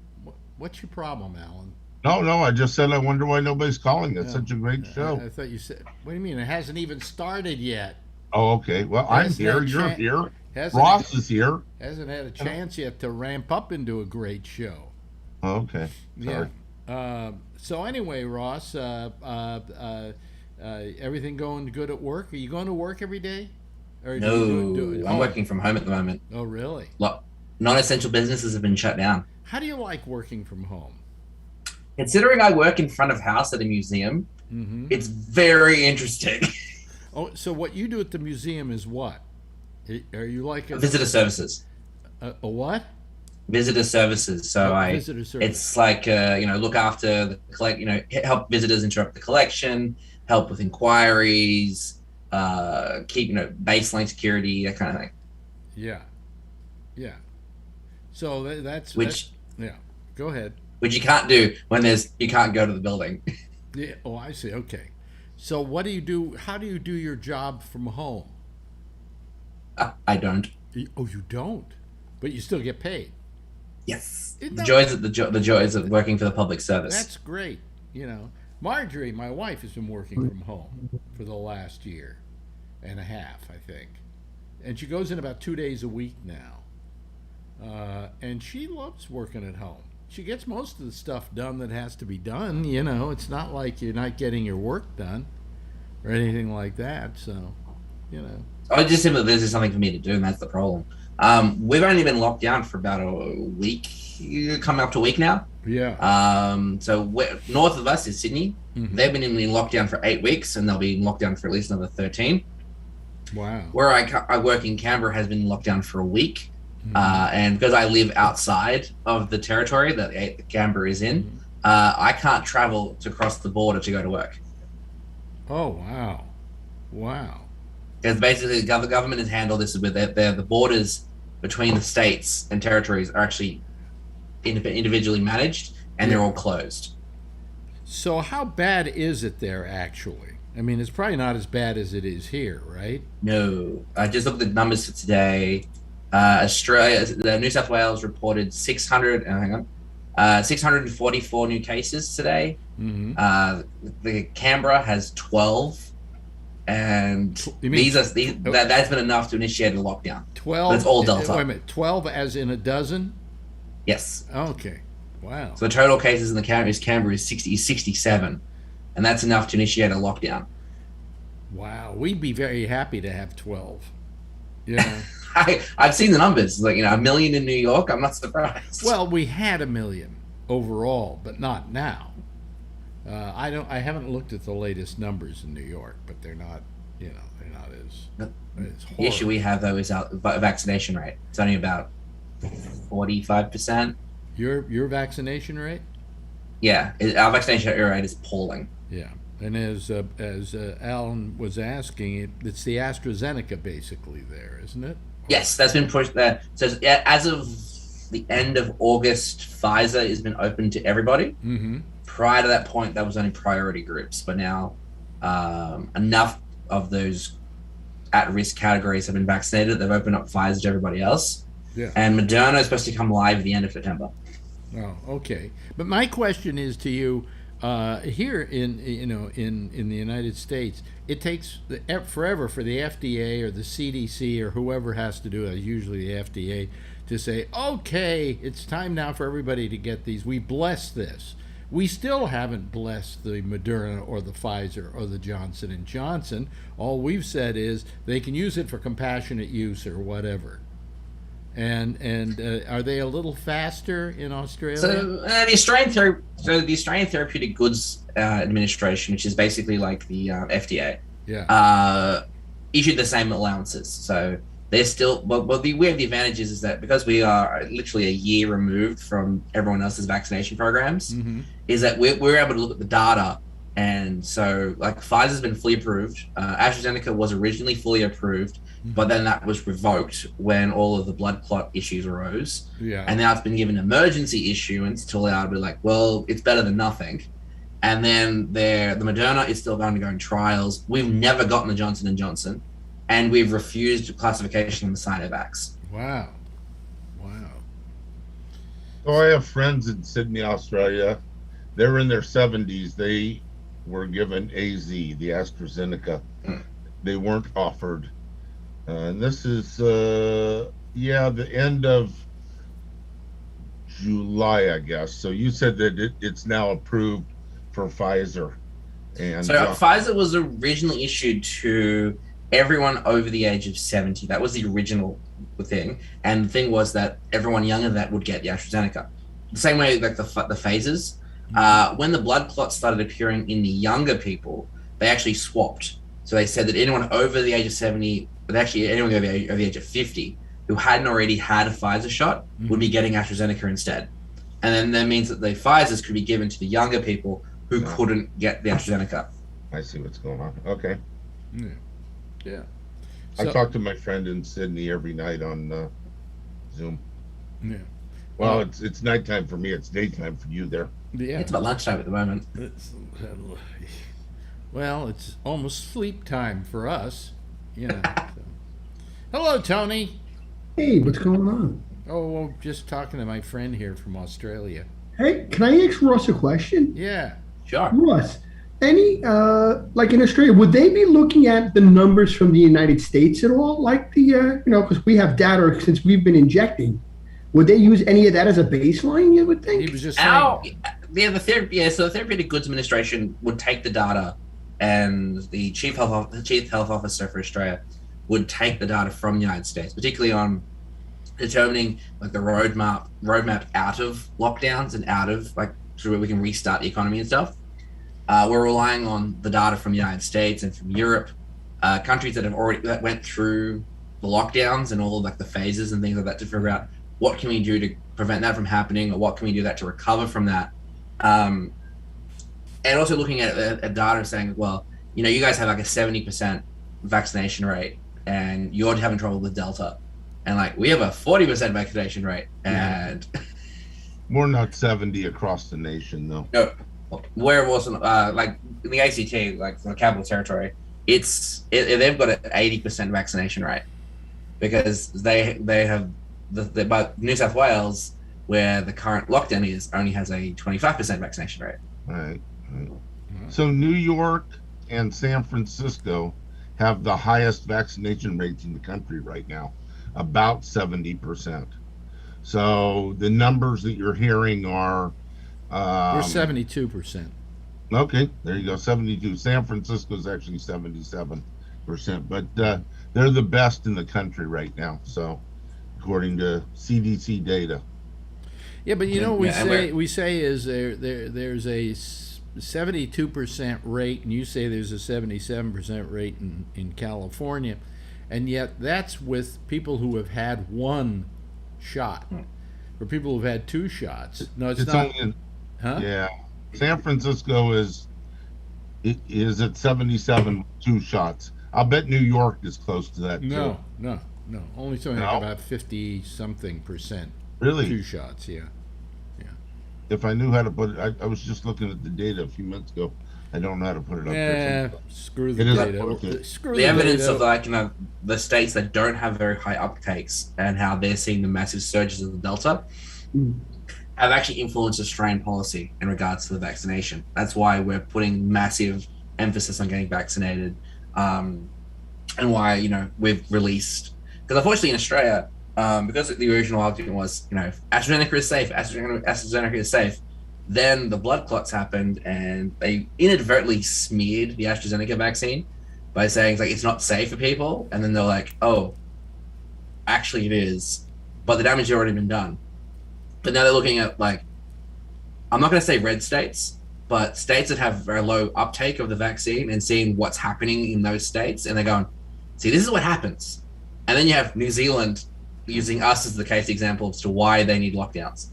What's your problem, Alan? No, I just said I wonder why nobody's calling. It's such a great show. I thought you said. What do you mean? It hasn't even started yet. Oh, okay. Well, I'm here. You're here. Ross is here. Hasn't had a chance yet to ramp up into a great show. Oh, okay. Sorry. Yeah. So anyway, Ross, everything going good at work? Are you going to work every day? Or No, I'm working from home at the moment. Oh, really? Non-essential businesses have been shut down. How do you like working from home? Considering I work in front of house at a museum, it's very interesting. Oh, so what you do at the museum is what? Are you like Visitor services? A what? Visitor services. So visitor service. It's like look after the help visitors interrupt the collection, help with inquiries, keep baseline security, that kind of thing. Yeah. So that's yeah. Go ahead. Which you can't do when you can't go to the building. Yeah. Oh, I see. Okay. So what do you do? How do you do your job from home? I don't. Oh, you don't, but you still get paid. Yes. The joys of working for the public service. That's great. Marjorie, my wife, has been working from home for the last year and a half, I think, and she goes in about 2 days a week now, and she loves working at home. She gets most of the stuff done that has to be done. It's not like you're not getting your work done or anything like that. So, I just simply this is something for me to do, and that's the problem. We've only been locked down for about a week, coming up to a week now. Yeah. So north of us is Sydney. Mm-hmm. They've been in lockdown for 8 weeks, and they'll be in lockdown for at least another 13. Wow. Where I work in Canberra has been in lockdown for a week. And because I live outside of the territory that Canberra is in, I can't travel to cross the border to go to work. Oh, wow. Wow. Because basically the government has handled this with the borders between the states and territories are actually individually managed, and they're all closed. So how bad is it there, actually? I mean, it's probably not as bad as it is here, right? No. I just looked at the numbers for today. New South Wales reported 644 new cases today. The Canberra has 12. And that's been enough to initiate a lockdown. 12? That's all Delta. Wait a minute, 12 as in a dozen? Yes. Okay. Wow. So the total cases in the Canberra is 67, and that's enough to initiate a lockdown. Wow. We'd be very happy to have 12. Yeah. I've seen the numbers. Like, 1 million in New York. I'm not surprised. Well, we had 1 million overall, but not now. I haven't looked at the latest numbers in New York, but they're not as horrible. The issue we have though is our vaccination rate. It's only about 45%. Your vaccination rate? Yeah, our vaccination rate is appalling. Yeah, and as Alan was asking, it's the AstraZeneca basically there, isn't it? Yes, that's been pushed there. So as of the end of August, Pfizer has been open to everybody. Prior to that point, that was only priority groups, but now enough of those at-risk categories have been vaccinated. They've opened up Pfizer to everybody else. Yeah. And Moderna is supposed to come live at the end of September. Oh, okay. But my question is to you, here in the United States, it takes forever for the FDA or the CDC or whoever has to do it, usually the FDA, to say, okay, it's time now for everybody to get these. We bless this. We still haven't blessed the Moderna or the Pfizer or the Johnson & Johnson. All we've said is they can use it for compassionate use or whatever. And are they a little faster in Australia? So the Australian Therapeutic Goods Administration, which is basically like the FDA, issued the same allowances. So they're still we have the advantages is that because we are literally a year removed from everyone else's vaccination programs, is that we're able to look at the data. And so like Pfizer's been fully approved. AstraZeneca was originally fully approved, but then that was revoked when all of the blood clot issues arose. Yeah. And now it's been given emergency issuance to allow to be like, well, it's better than nothing. And then the Moderna is still undergoing trials. We've never gotten the Johnson & Johnson, and we've refused classification of the Sinovacs. Wow. So I have friends in Sydney, Australia. They're in their 70s. They were given AZ, the AstraZeneca. They weren't offered. And this is, the end of July, I guess. So you said that it's now approved for Pfizer. And so Pfizer was originally issued to everyone over the age of 70. That was the original thing. And the thing was that everyone younger than that would get the AstraZeneca. The same way like the phases. When the blood clots started appearing in the younger people, they actually swapped. So they said that anyone over the age of 70, but actually anyone over the age of 50 who hadn't already had a Pfizer shot would be getting AstraZeneca instead. And then that means that the Pfizers could be given to the younger people who couldn't get the AstraZeneca. I see what's going on. Okay. Yeah. I talk to my friend in Sydney every night on Zoom. Yeah. Well, it's nighttime for me. It's daytime for you there. Yeah. It's about lunchtime at the moment. Well, it's almost sleep time for us. So. Hello, Tony. Hey, what's going on? Oh, well, just talking to my friend here from Australia. Hey, can I ask Ross a question? Yeah. Sure. Ross, any, like in Australia, would they be looking at the numbers from the United States at all? Like the, because we have data since we've been injecting. Would they use any of that as a baseline, you would think? He was just saying. So the Therapeutic Goods Administration would take the data, and the Chief Health Officer for Australia would take the data from the United States, particularly on determining like the roadmap out of lockdowns and out of like so where we can restart the economy and stuff. We're relying on the data from the United States and from Europe, countries that went through the lockdowns and all of like the phases and things like that to figure out what can we do to prevent that from happening, or what can we do that to recover from that. And also looking at data and saying, well, you know, you guys have like a 70% vaccination rate and you're having trouble with Delta. And like, we have a 40% vaccination rate. And we're not 70 across the nation though. No, where it wasn't, like in the ACT, like the Capital Territory, they've got an 80% vaccination rate because they have but New South Wales, where the current lockdown is, only has a 25% vaccination rate. Right. So New York and San Francisco have the highest vaccination rates in the country right now, about 70%. So the numbers that you're hearing are we're 72%. Okay, there you go, 72. San Francisco is actually 77%, but they're the best in the country right now. So, according to CDC data. Yeah, but you know what we say is there's a 72% rate, and you say there's a 77% rate in California, and yet that's with people who have had one shot, or people who've had two shots. No, it's not. Huh? Yeah, San Francisco is at 77 2 shots. I'll bet New York is close to that too. No. Only something like about 50-something%. Really? 2 shots, yeah. If I knew how to put it, I was just looking at the data a few minutes ago. I don't know how to put it up there. Screw the data. The evidence of like, you know, the states that don't have very high uptakes and how they're seeing the massive surges of the Delta have actually influenced Australian policy in regards to the vaccination. That's why we're putting massive emphasis on getting vaccinated, and why, you know, we've released, because unfortunately in Australia, because the original argument was, you know, AstraZeneca is safe, AstraZeneca is safe, then the blood clots happened and they inadvertently smeared the AstraZeneca vaccine by saying it's not safe for people, and then they're like, oh, actually it is, but the damage had already been done. But now they're looking at, like, I'm not going to say red states, but states that have very low uptake of the vaccine and seeing what's happening in those states, and they're going, see, this is what happens. And then you have New Zealand using us as the case example as to why they need lockdowns.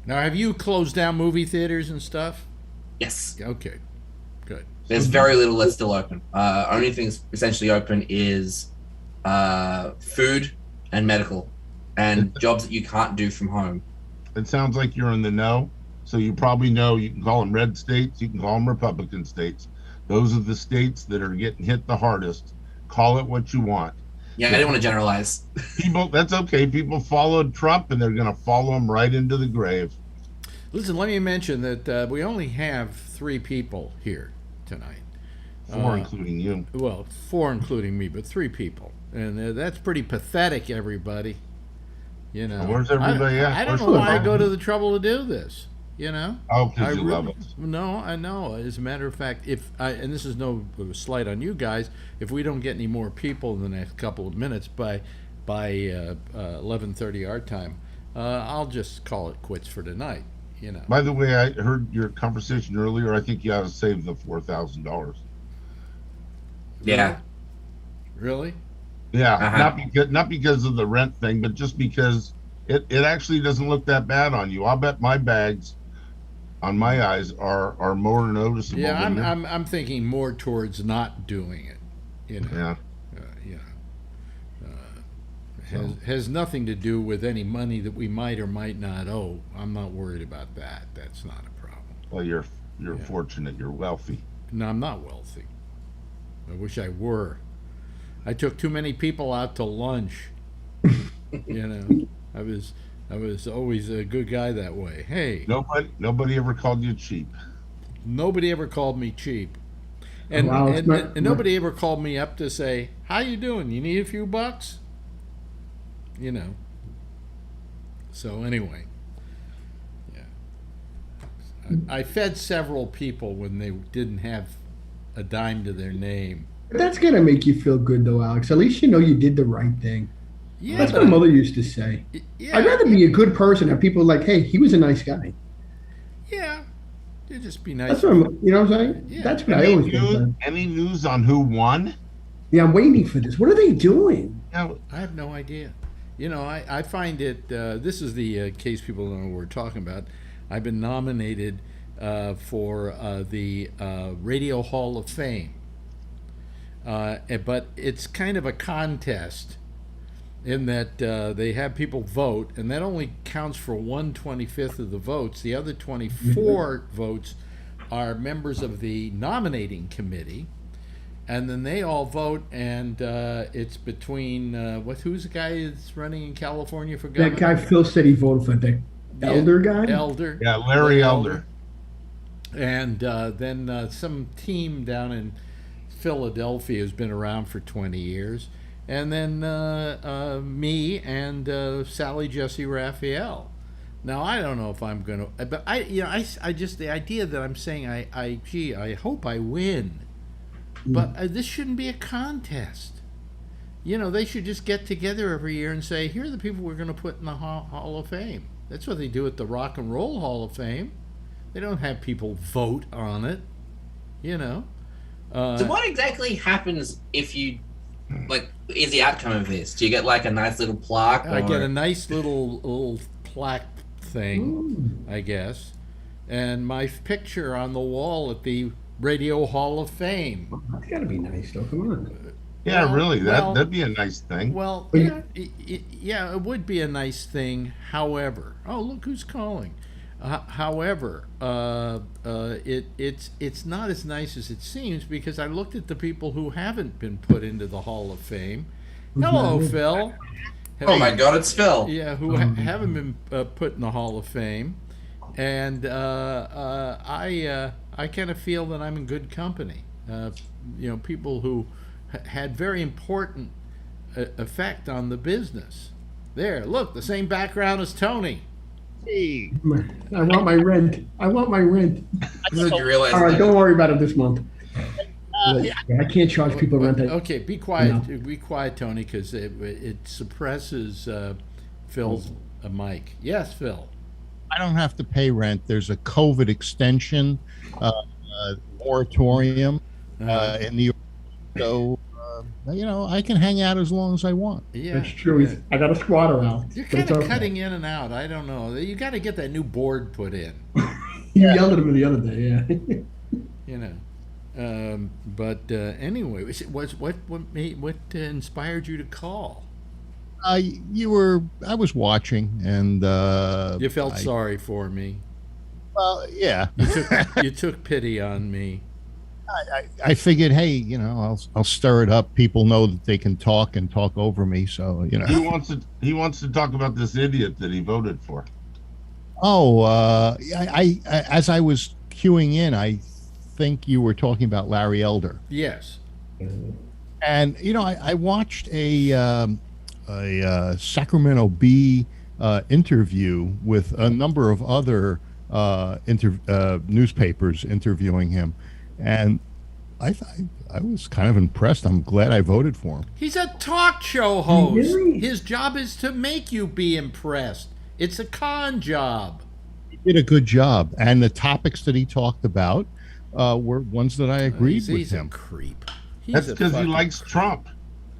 Now, have you closed down movie theaters and stuff? Yes. Okay, good. There's very little that's still open. Only things essentially open is food and medical and jobs that you can't do from home. It sounds like you're in the know. So you probably know you can call them red states, you can call them Republican states. Those are the states that are getting hit the hardest. Call it what you want. Yeah, I didn't want to generalize. People, that's okay. People followed Trump, and they're going to follow him right into the grave. Listen, let me mention that we only have 3 people here tonight. 4 including you. Well, 4 including me, but 3 people. And that's pretty pathetic, everybody. You know. Where's everybody at? I don't know why I go to the trouble to do this. You know? Oh, because you love it. No, I know. As a matter of fact, and this is no slight on you guys, if we don't get any more people in the next couple of minutes by 11:30 our time, I'll just call it quits for tonight. You know. By the way, I heard your conversation earlier. I think you ought to save the $4,000. Yeah. Really? Yeah, not because of the rent thing, but just because it actually doesn't look that bad on you. I'll bet my bags on my eyes are more noticeable. Yeah, I'm thinking more towards not doing it. You know. Yeah. Has nothing to do with any money that we might or might not owe. I'm not worried about that. That's not a problem. Well, you're fortunate. You're wealthy. No, I'm not wealthy. I wish I were. I took too many people out to lunch. You know, I was always a good guy that way. Hey, nobody ever called you cheap. Nobody ever called me cheap, and nobody ever called me up to say, "How you doing? You need a few bucks?" You know. So anyway, yeah, I fed several people when they didn't have a dime to their name. That's gonna make you feel good, though, Alex. At least you know you did the right thing. Yeah, that's what my mother used to say. Yeah. I'd rather be a good person and people like, hey, he was a nice guy. Yeah, you just be nice. That's what you know what I'm saying? Yeah. That's what I always do. Any news on who won? Yeah, I'm waiting for this. What are they doing? Now, I have no idea. You know, I find it, this is the case people don't know what we're talking about. I've been nominated for the Radio Hall of Fame. But it's kind of a contest in that they have people vote, and that only counts for 1/25 of the votes. The other 24 votes are members of the nominating committee, and then they all vote, and it's between who's the guy that's running in California for governor? That guy Phil said he voted for the Elder guy. Elder. yeah, Larry Elder. And then some team down in Philadelphia has been around for 20 years. And then me and Sally Jesse Raphael. Now I don't know if I'm gonna, but I just the idea that I'm saying I hope I win, but this shouldn't be a contest. You know, they should just get together every year and say, here are the people we're going to put in the Hall of Fame. That's what they do at the Rock and Roll Hall of Fame. They don't have people vote on it. You know. So what exactly happens if you, like, is the outcome of this? Do you get like a nice little plaque? I get a nice little plaque thing, I guess, and my picture on the wall at the Radio Hall of Fame. That's got to be nice, though. Come on. Yeah, Well, really, well- that'd be a nice thing. Well, Yeah. yeah, it would be a nice thing. However, oh, look who's calling. However, it's not as nice as it seems, because I looked at the people who haven't been put into the Hall of Fame. Hello, Phil. Oh my God, it's Phil. Yeah, who haven't been put in the Hall of Fame, and I kind of feel that I'm in good company. You know, people who had very important effect on the business. There, look, the same background as Tony. Hey, I want my rent. I want my rent. Did you realize All right, that? don't worry about it this month. I can't charge people rent. Okay, be quiet. No. Be quiet, Tony, because it suppresses Phil's mic. Yes, Phil. I don't have to pay rent. There's a COVID extension moratorium in New York, so you know, I can hang out as long as I want. Yeah, That's true. I got a squatter out. You're but kind it's of okay. cutting in and out. I don't know. You got to get that new board put in. You yelled at him the other day, yeah. You know. But anyway, what inspired you to call? I was watching, and You felt sorry for me. well, yeah. You took pity on me. I figured, hey, you know, I'll stir it up. People know that they can talk and talk over me, so you know. He wants to talk about this idiot that he voted for. Oh, I as I was queuing in, I think you were talking about Larry Elder, Yes. and you know, I watched a Sacramento Bee interview with a number of other newspapers interviewing him, and I was kind of impressed. I'm glad I voted for him. He's a talk show host. Really? His job is to make you be impressed. It's a con job. He did a good job, and the topics that he talked about were ones that I agreed with He's a him. creep. That's because he likes Trump,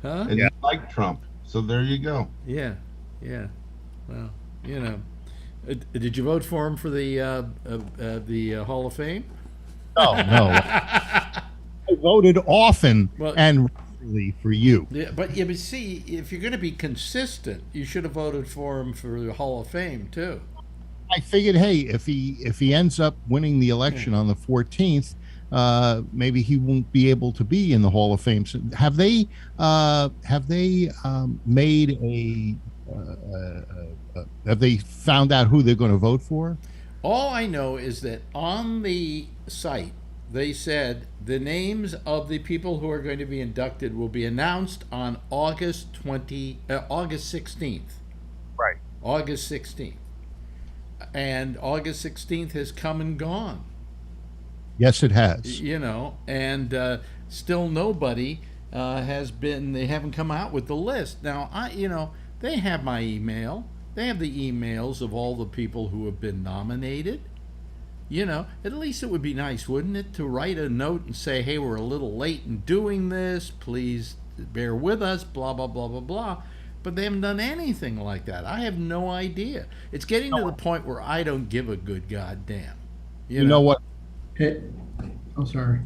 Huh? and you like Trump. So there you go. Yeah. Well, you know. Did you vote for him for the Hall of Fame? No. I voted often Well- and regularly for you. Yeah, but see, if you're going to be consistent, you should have voted for him for the Hall of Fame too. I figured, hey, if he ends up winning the election on the 14th, maybe he won't be able to be in the Hall of Fame. So have they made a have they found out who they're going to vote for? All I know is that on the site they said the names of the people who are going to be inducted will be announced on August 16th. Right. August 16th. And August 16th has come and gone. Yes, it has. You know, and still nobody they haven't come out with the list. Now, they have my email. They have the emails of all the people who have been nominated. You know, at least it would be nice, wouldn't it, to write a note and say, hey, we're a little late in doing this. Please bear with us, blah, blah, blah, blah, blah. But they haven't done anything like that. I have no idea. It's getting to the point where I don't give a good goddamn. You know what? I'm sorry.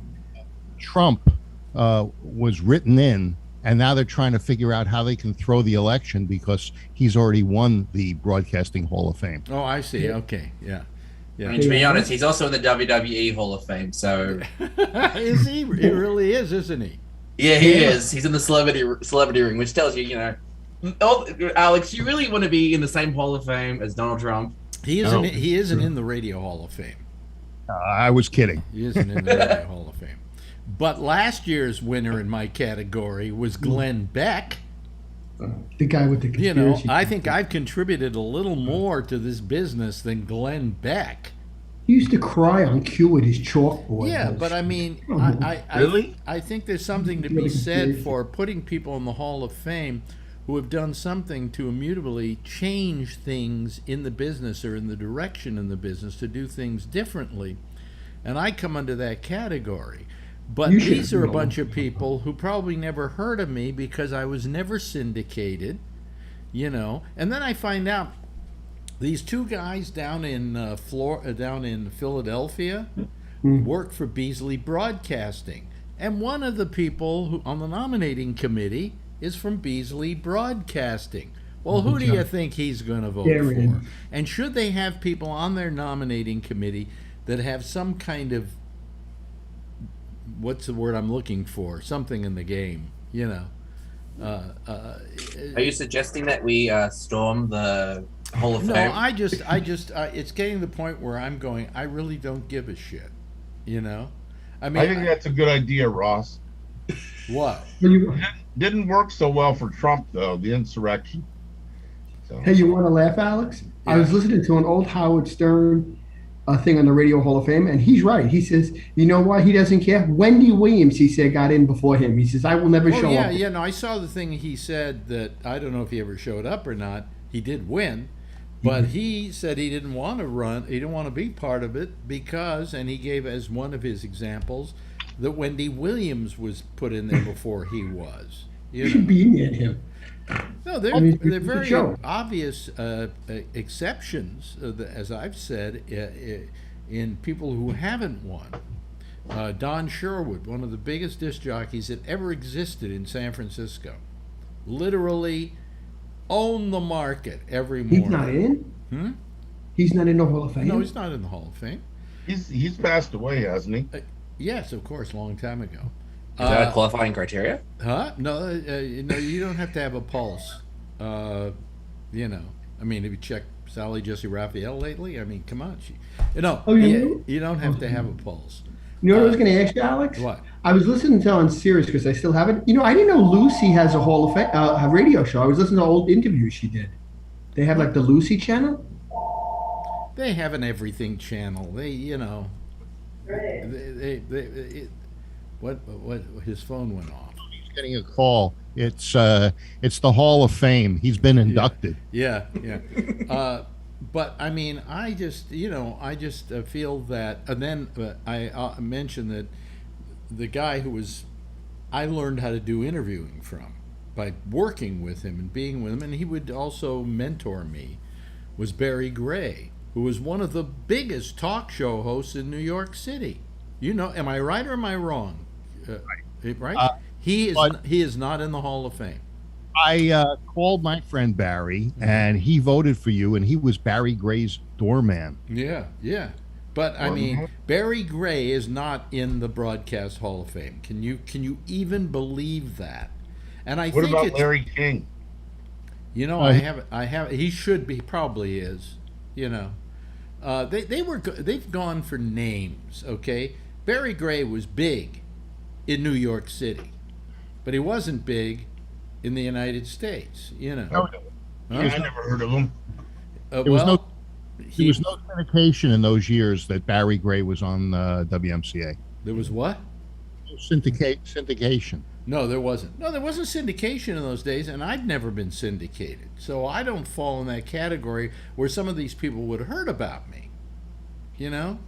Trump was written in, and now they're trying to figure out how they can throw the election because he's already won the Broadcasting Hall of Fame. Oh, I see. Okay, yeah. I mean, to be honest, he's also in the WWE Hall of Fame, so... Is he? He really is, isn't he? Yeah, he is. He's in the celebrity ring, which tells you, you know... Oh, Alex, you really want to be in the same Hall of Fame as Donald Trump? He isn't. He isn't in the Radio Hall of Fame. I was kidding. He isn't in the Radio Hall of Fame. But last year's winner in my category was Glenn Beck. The guy with the conspiracy. I think I've contributed a little more to this business than Glenn Beck. He used to cry on cue with his chalkboard. Yeah, but I mean, I think there's something to be said for putting people in the Hall of Fame who have done something to immutably change things in the business or in the direction in the business to do things differently. And I come under that category. But these are a bunch of people who probably never heard of me because I was never syndicated, And then I find out these two guys down in Philadelphia work for Beasley Broadcasting. And one of the people who on the nominating committee is from Beasley Broadcasting. Well, who do you think he's going to vote for? And should they have people on their nominating committee that have some kind of, what's the word I'm looking for? Something in the game, Are you suggesting that we storm the Hall of Fame? No, I just, it's getting to the point where I'm going, I really don't give a shit, I mean, I think that's a good idea, Ross. What? Didn't work so well for Trump, though, the insurrection. So. Hey, you want to laugh, Alex? Yeah. I was listening to an old Howard Stern thing on the Radio Hall of Fame, and he's right. He says, you know why he doesn't care? Wendy Williams, he said, got in before him. He says, I will never show up. Yeah, no, I saw the thing he said that, I don't know if he ever showed up or not. He did win, but he said he didn't want to run, he didn't want to be part of it because, and he gave as one of his examples, that Wendy Williams was put in there before he was. You should be in him. No, they're very obvious exceptions, as I've said, in people who haven't won. Don Sherwood, one of the biggest disc jockeys that ever existed in San Francisco, literally owned the market every morning. He's not in? He's not in the Hall of Fame? No, he's not in the Hall of Fame. He's passed away, hasn't he? Yes, of course, a long time ago. Is that a qualifying criteria? Huh? No, you don't have to have a pulse. I mean, have you checked Sally Jesse Raphael lately? I mean, come on. You don't have to have a pulse. You know what I was going to ask you, Alex? What? I was listening to on Sirius because I still have it. I didn't know Lucy has a Hall of Fame, a radio show. I was listening to old interviews she did. They have like the Lucy channel? They have an everything channel. What his phone went off. He's getting a call. It's the Hall of Fame. He's been inducted. Yeah. But I mean, I just feel that, and then I mentioned that the guy who I learned how to do interviewing from by working with him and being with him, and he would also mentor me, was Barry Gray, who was one of the biggest talk show hosts in New York City. Am I right or am I wrong? Right? He is not in the Hall of Fame. I called my friend Barry, and he voted for you, and he was Barry Gray's doorman. Yeah. But I mean, Barry Gray is not in the Broadcast Hall of Fame. Can you even believe that? And what about Larry King? I have. He should be. Probably is. They've gone for names. Okay, Barry Gray was big in New York City, but he wasn't big in the United States. I never heard of him. There was no syndication in those years that Barry Gray was on WMCA. There was what? Syndication. No, there wasn't. No, there wasn't syndication in those days, and I'd never been syndicated. So I don't fall in that category where some of these people would have heard about me. Who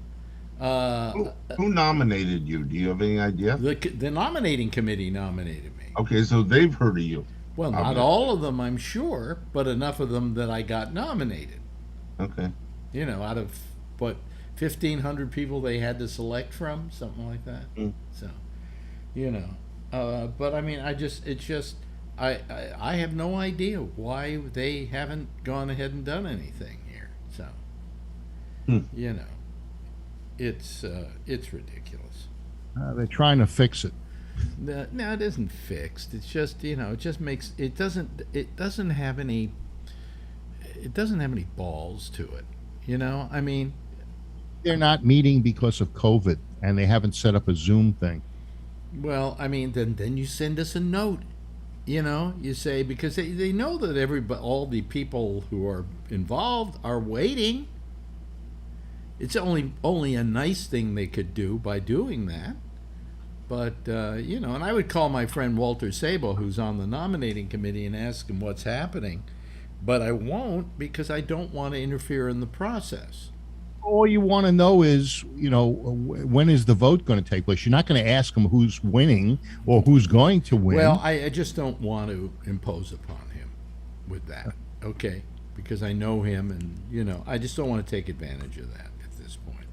nominated you? Do you have any idea? The nominating committee nominated me. Okay, so they've heard of you. Well, not Obviously. all of them, I'm sure, but enough of them that I got nominated. Okay. You know, out of what 1,500 people they had to select from, something like that. Mm. So, you know, but I mean, I have no idea why they haven't gone ahead and done anything here. So, you know, it's ridiculous. They're trying to fix it. No, it isn't fixed. It's just, you know, it just makes it doesn't have any balls to it. You know, I mean, They're not meeting because of COVID, and they haven't set up a Zoom thing. well, I mean, then you send us a note. You know, you say, because they know that all the people who are involved are waiting. It's only a nice thing they could do by doing that. But, you know, and I would call my friend Walter Sabo, who's on the nominating committee, and ask him what's happening. But I won't, because I don't want to interfere in the process. All you want to know is, you know, when is the vote going to take place? You're not going to ask them who's winning or who's going to win. Well, I just don't want to impose upon him with that, okay? Because I know him, and, you know, I just don't want to take advantage of that at this point.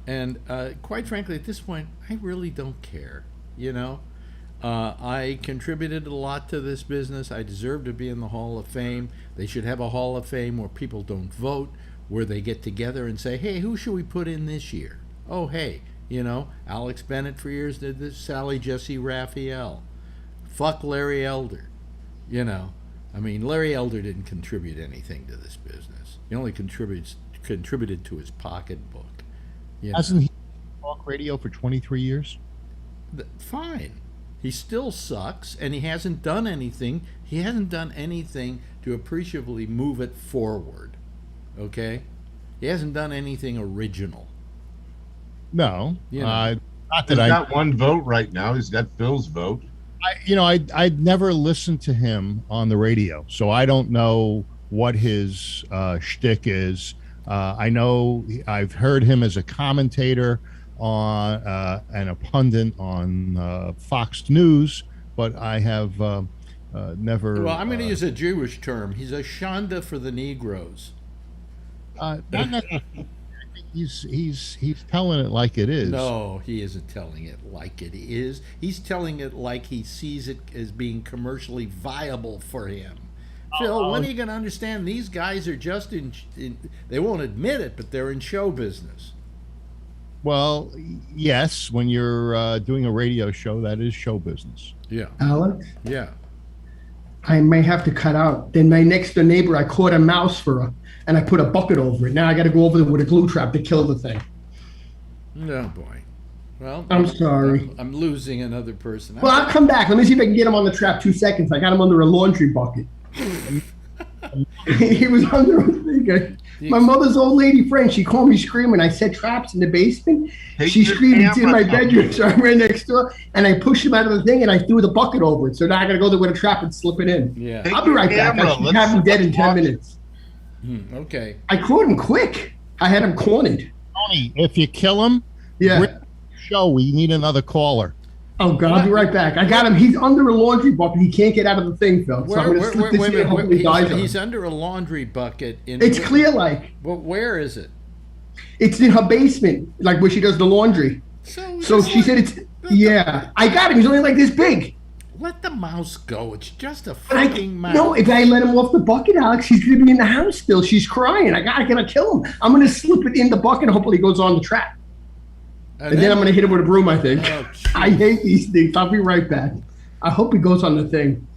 And quite frankly, at this point, I really don't care, you know? I contributed a lot to this business. I deserve to be in the Hall of Fame. They should have a Hall of Fame where people don't vote, where they get together and say, hey, who should we put in this year? Oh, hey, you know, Alex Bennett for years did this, Sally Jesse Raphael. Fuck Larry Elder. You know, I mean, Larry Elder didn't contribute anything to this business. He only contributed to his pocketbook. You know? Hasn't he talk radio for 23 years? Fine. He still sucks, and he hasn't done anything. He hasn't done anything to appreciably move it forward. Okay? He hasn't done anything original. No. You know. Not He's that got one vote right now. He's got Phil's vote. I'd never listened to him on the radio, so I don't know what his shtick is. I know I've heard him as a commentator on and a pundit on Fox News, but I have never. Well, I'm going to use a Jewish term. He's a shanda for the Negroes. Not necessarily. He's telling it like it is. No, he isn't telling it like it is. He's telling it like he sees it as being commercially viable for him. Phil, when are you going to understand these guys are just in they won't admit it, but they're in show business. Well, yes, when you're doing a radio show, that is show business. Yeah. Alex, Yeah. I may have to cut out. Then my next door neighbor, I caught a mouse and I put a bucket over it. Now I got to go over there with a glue trap to kill the thing. Oh, boy. Well, I'm sorry. I'm losing another person. Well, I'll come back. Let me see if I can get him on the trap 2 seconds. I got him under a laundry bucket. He was under a thing. My mother's old lady friend, she called me screaming. I set traps in the basement. She screamed, it's in my bedroom. So I ran next door and I pushed him out of the thing and I threw the bucket over it. So now I got to go there with a trap and slip it in. Yeah. I'll be right back. I should have him dead in 10 minutes. Okay. I caught him quick. I had him cornered. Tony, if you kill him, Yeah. show we need another caller. Oh, God, I'll be right back. I got him. He's under a laundry bucket. He can't get out of the thing, Phil. So I'm going to slip this in and hopefully he dies. He's under a laundry bucket. It's clear like. Well, where is it? It's in her basement, like where she does the laundry. So she said it's, yeah. I got him. He's only like this big. Let the mouse go. It's just a freaking mouse. No, if I let him off the bucket, Alex, he's going to be in the house still. She's crying. I got to kill him. I'm going to slip it in the bucket and hopefully he goes on the trap. And then I'm going to hit him with a broom, I think. Oh, I hate these things. I'll be right back. I hope he goes on the thing.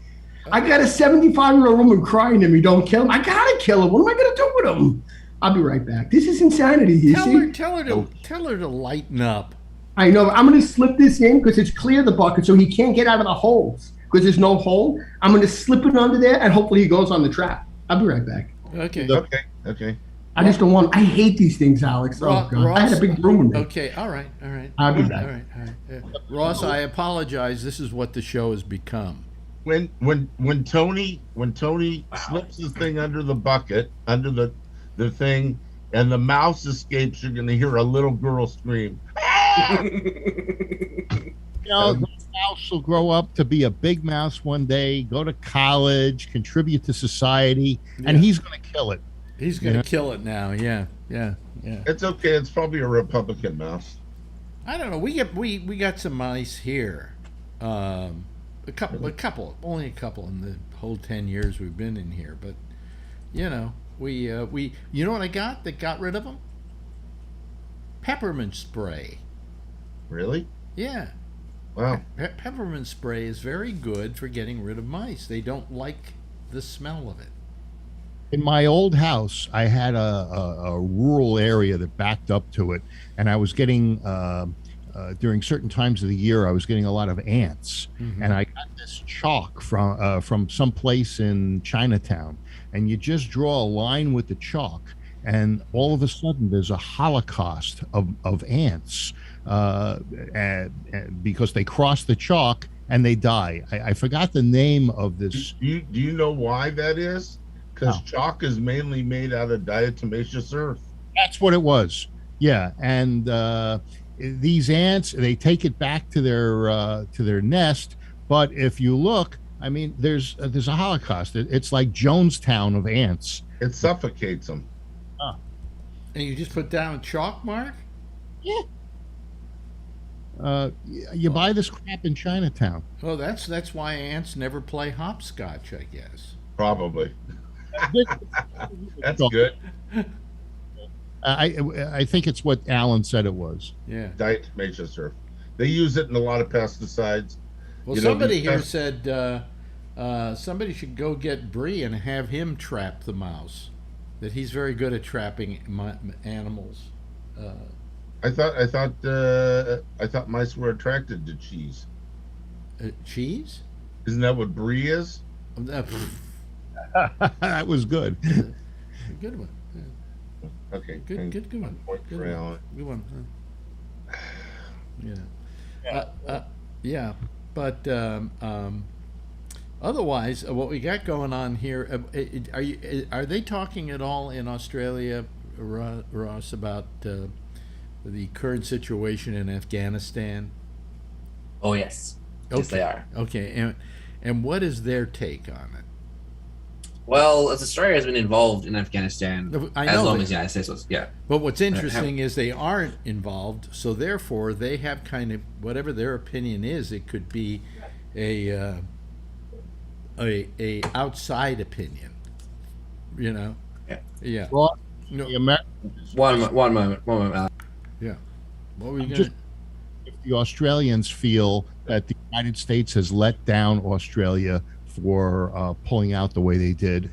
I got a 75-year-old woman crying to me, don't kill him. I got to kill him. What am I going to do with him? I'll be right back. This is insanity, you see? Tell her to lighten up. I know. I'm going to slip this in because it's clear the bucket so he can't get out of the holes because there's no hole. I'm going to slip it under there and hopefully he goes on the trap. I'll be right back. Okay. Okay. I just don't want. I hate these things, Alex. Oh God! Ross, I had a big broom with me. Okay, all right. I'll be back. All right. Yeah. Ross, I apologize. This is what the show has become. When Tony slips the thing under the bucket, under the thing, and the mouse escapes, you're going to hear a little girl scream. mouse will grow up to be a big mouse one day, go to college, contribute to society, and Yeah. he's going to kill it. He's going to kill it now. Yeah, yeah, yeah. It's okay. It's probably a Republican mouse. I don't know. We got some mice here. A couple, only a couple in the whole 10 years we've been in here. But you know, you know what I got that got rid of them? Peppermint spray. Really? Yeah. Wow. Peppermint spray is very good for getting rid of mice. They don't like the smell of it. In my old house, I had a rural area that backed up to it, and I was getting during certain times of the year, I was getting a lot of ants, and I got this chalk from some place in Chinatown, and you just draw a line with the chalk, and all of a sudden there's a holocaust of ants because they cross the chalk and they die. I forgot the name of this. Do you know why that is? Because No. chalk is mainly made out of diatomaceous earth. That's what it was. Yeah, and these ants, they take it back to their nest. But if you look, I mean, there's a Holocaust. It's like Jonestown of ants. It suffocates them. And you just put down a chalk mark? Yeah. You buy this crap in Chinatown. Oh, that's why ants never play hopscotch, I guess. Probably. That's good. I think it's what Alan said it was. Yeah. Diatomaceous earth. They use it in a lot of pesticides. Well, You know, somebody these here pest- said somebody should go get Bree and have him trap the mouse. That he's very good at trapping animals. I thought mice were attracted to cheese. Cheese? Isn't that what brie is? That was good. Good one. Okay. Good one. Point Good for one. Alan. Good one. Yeah. Yeah. But otherwise, what we got going on here, are they talking at all in Australia, Ross, about the current situation in Afghanistan? Oh yes, yes they are. Okay, and what is their take on it? Well, as Australia has been involved in Afghanistan I as know long that- as the United States was, yeah. But what's interesting is they aren't involved, so therefore they have kind of whatever their opinion is. It could be a outside opinion, you know. Yeah. Yeah. Well, No. the Americans, One moment, Alex. Yeah. What were you Just- gonna? if the Australians feel that the United States has let down Australia for pulling out the way they did.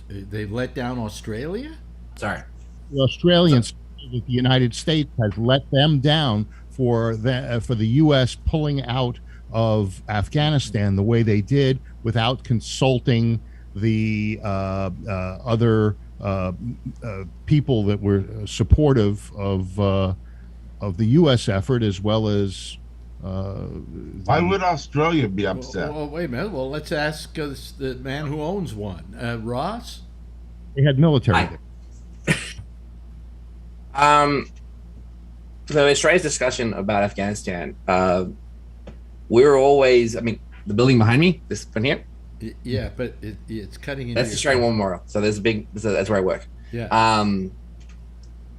They let down Australia? Sorry. The Australians feel that the United States has let them down for the U.S. pulling out of Afghanistan the way they did without consulting the other people that were supportive of the U.S. effort, as well as Why would Australia be upset? Well, wait a minute. Well, let's ask the man who owns one, Ross. they had military Hi. there. So Australia's discussion about Afghanistan, we were always, I mean, the building behind me, this one here, Yeah, but it's cutting into that's the Australian War Memorial. So there's a big, that's where I work. Yeah.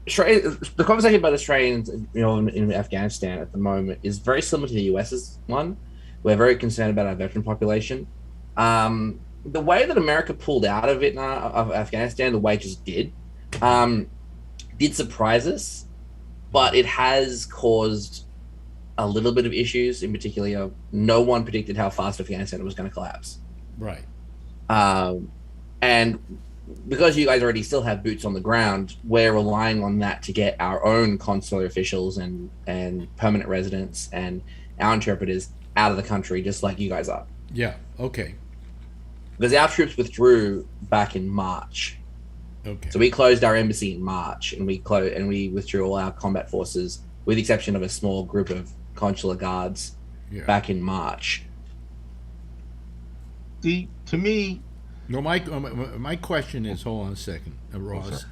The conversation about Australians, in Afghanistan at the moment is very similar to the US's one. We're very concerned about our veteran population. The way that America pulled out of it, of Afghanistan, the way it just did surprise us, but it has caused a little bit of issues. In particular, no one predicted how fast Afghanistan was going to collapse. Right. And because you guys already still have boots on the ground, we're relying on that to get our own consular officials and permanent residents and our interpreters out of the country, just like you guys are. Yeah. Okay. Because our troops withdrew back in March. Okay. So we closed our embassy in March, and we withdrew all our combat forces, with the exception of a small group of consular guards, Yeah. back in March. See, to me, No, my question is, hold on a second, Ross,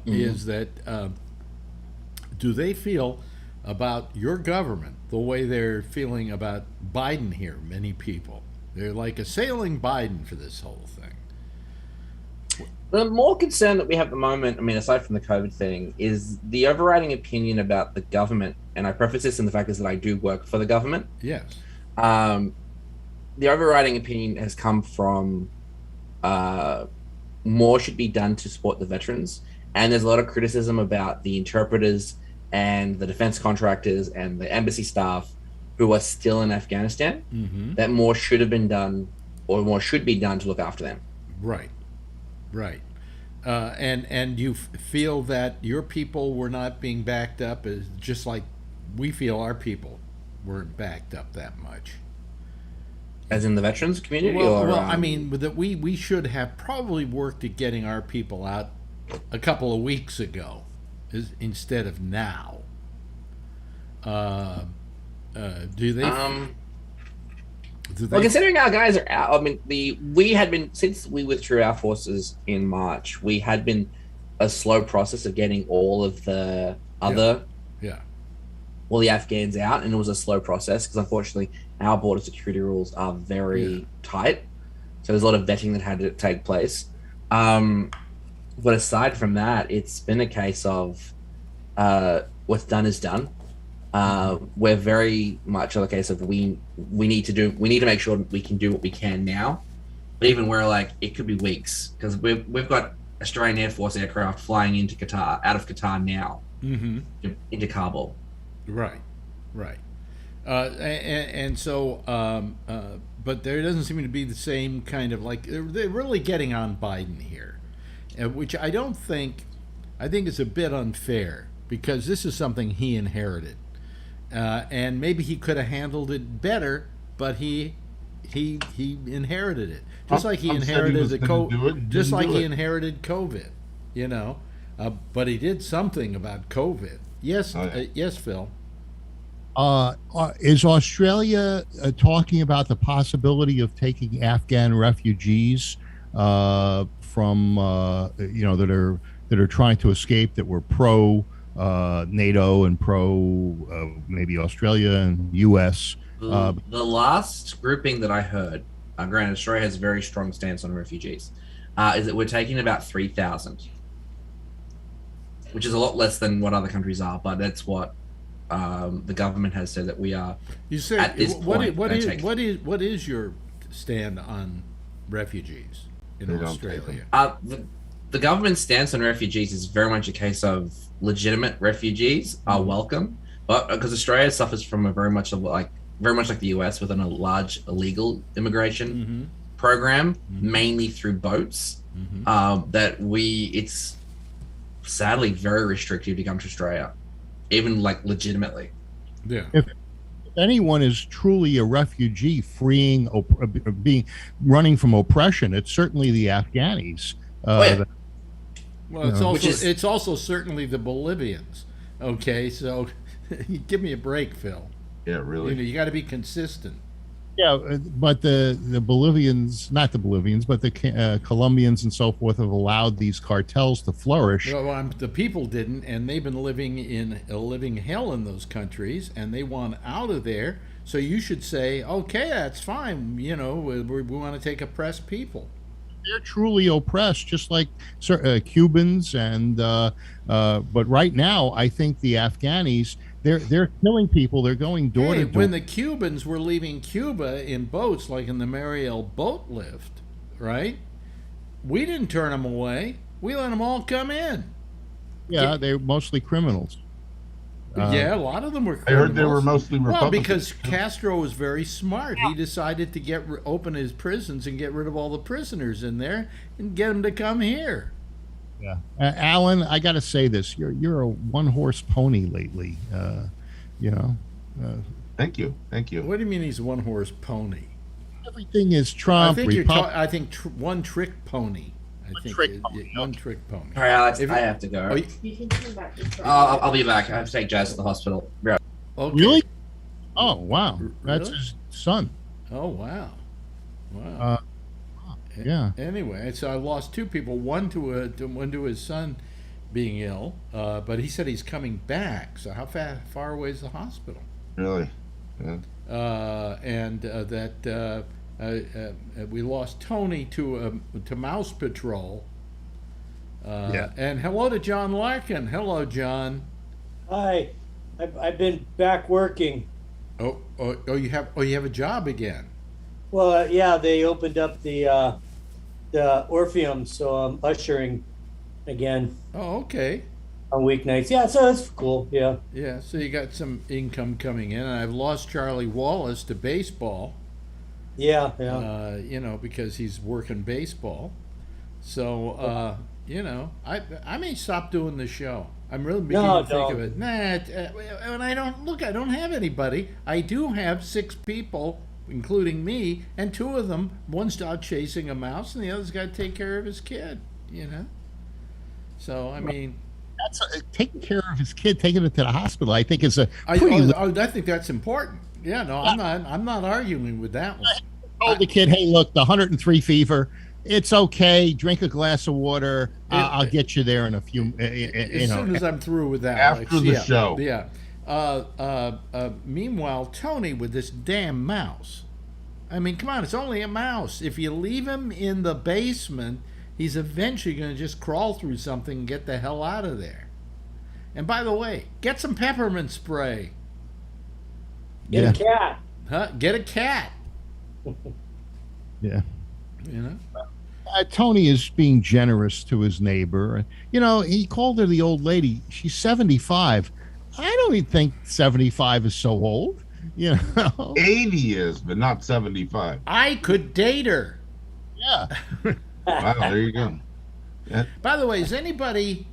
is that do they feel about your government, the way they're feeling about Biden here. Many people, they're like assailing Biden for this whole thing. The more concern that we have at the moment, I mean, aside from the COVID thing, is the overriding opinion about the government. And I preface this in the fact is that I do work for the government. Yes. The overriding opinion has come from more should be done to support the veterans. And there's a lot of criticism about the interpreters and the defense contractors and the embassy staff who are still in Afghanistan, that more should have been done or more should be done to look after them. Right. Right. And you feel that your people were not being backed up, as just like we feel our people weren't backed up that much. As in the veterans community? Well, I mean, that we should have probably worked at getting our people out a couple of weeks ago instead of now. Do they? Well, considering our guys are out, I mean, we had been, since we withdrew our forces in March, we had been a slow process of getting all of the other, all the Afghans out, and it was a slow process because unfortunately our border security rules are very tight, so there's a lot of vetting that had to take place. But aside from that, it's been a case of what's done is done. We're very much on the case of we need to make sure we can do what we can now, but even we're like, it could be weeks because we've got Australian Air Force aircraft flying into Qatar, out of Qatar now, into Kabul. Right. And so, but there doesn't seem to be the same kind of like they're really getting on Biden here, which I think is a bit unfair because this is something he inherited. And maybe he could have handled it better, but he inherited it, just like he inherited he inherited COVID, you know. But he did something about COVID. Yes, yes, Phil. Is Australia talking about the possibility of taking Afghan refugees from that are trying to escape, that were pro NATO and pro maybe Australia and US? The last grouping that I heard, granted Australia has a very strong stance on refugees, is that we're taking about 3,000, which is a lot less than what other countries are, but that's what the government has said that we are. You said at this point. What is your stand on refugees in Australia? The government's stance on refugees is very much a case of legitimate refugees are welcome, but because Australia suffers from a very much like the US, within a large illegal immigration program, mainly through boats. It's sadly very restrictive to come to Australia, even like legitimately. Yeah. If anyone is truly a refugee running from oppression, it's certainly the Afghanis. Well, it's also certainly the Bolivians. Okay, so give me a break, Phil. Yeah, really. You got to be consistent. Yeah, but the Bolivians, not the Bolivians, but the Colombians and so forth have allowed these cartels to flourish. Well, the people didn't, and they've been living in a living hell in those countries, and they want out of there. So you should say, okay, that's fine. We want to take oppressed people. They're truly oppressed, just like Cubans, and but right now, I think the Afghanis, they're killing people. They're going door to door. When the Cubans were leaving Cuba in boats, like in the Mariel boat lift, right? We didn't turn them away. We let them all come in. Yeah, they're mostly criminals. Yeah, a lot of them were criminals. I heard they were mostly Republicans. Well, because Castro was very smart. He decided to open his prisons and get rid of all the prisoners in there and get them to come here. Yeah, Alan, I got to say this: you're a one-horse pony lately. Thank you. What do you mean he's a one-horse pony? Everything is Trump. I think one-trick pony. One-trick pony. All right, Alex, I have to go. You can come back. I'll be back. I have to take Jazz to the hospital. Yeah. Okay. Really? Oh, wow. That's Really? his son. Oh, wow. Yeah. Anyway, so I lost two people. One to his son, being ill, but he said he's coming back. So how far away is the hospital? Really? Yeah. That we lost Tony to Mouse Patrol. And hello to John Larkin. Hello, John. Hi, I've been back working. You have a job again. Well, yeah, they opened up the Orpheum, so I'm ushering again Oh, okay. on weeknights. Yeah, so that's cool. Yeah. Yeah, so you got some income coming in, and I've lost Charlie Wallace to baseball. Yeah. Because he's working baseball. So, I may stop doing the show. I'm really beginning to think of it. When I don't have anybody. I do have 6 people, including me, and 2 of them, one's out chasing a mouse, and the other's got to take care of his kid. So I mean, that's taking care of his kid, taking it to the hospital. I think is a. I think that's important. Yeah, no, I'm not arguing with that one. I told the kid, hey, look, the 103 fever. It's okay. Drink a glass of water. I'll get you there in a few. As soon as I'm through with that, after the show. Yeah. Meanwhile, Tony with this damn mouse. I mean, come on, it's only a mouse. If you leave him in the basement, he's eventually going to just crawl through something and get the hell out of there. And by the way, get some peppermint spray. Get a cat. Get a cat. Yeah. Tony is being generous to his neighbor. He called her the old lady. She's 75. I don't even think 75 is so old. 80 is, but not 75. I could date her. Yeah. Wow, there you go. Yeah. By the way, is anybody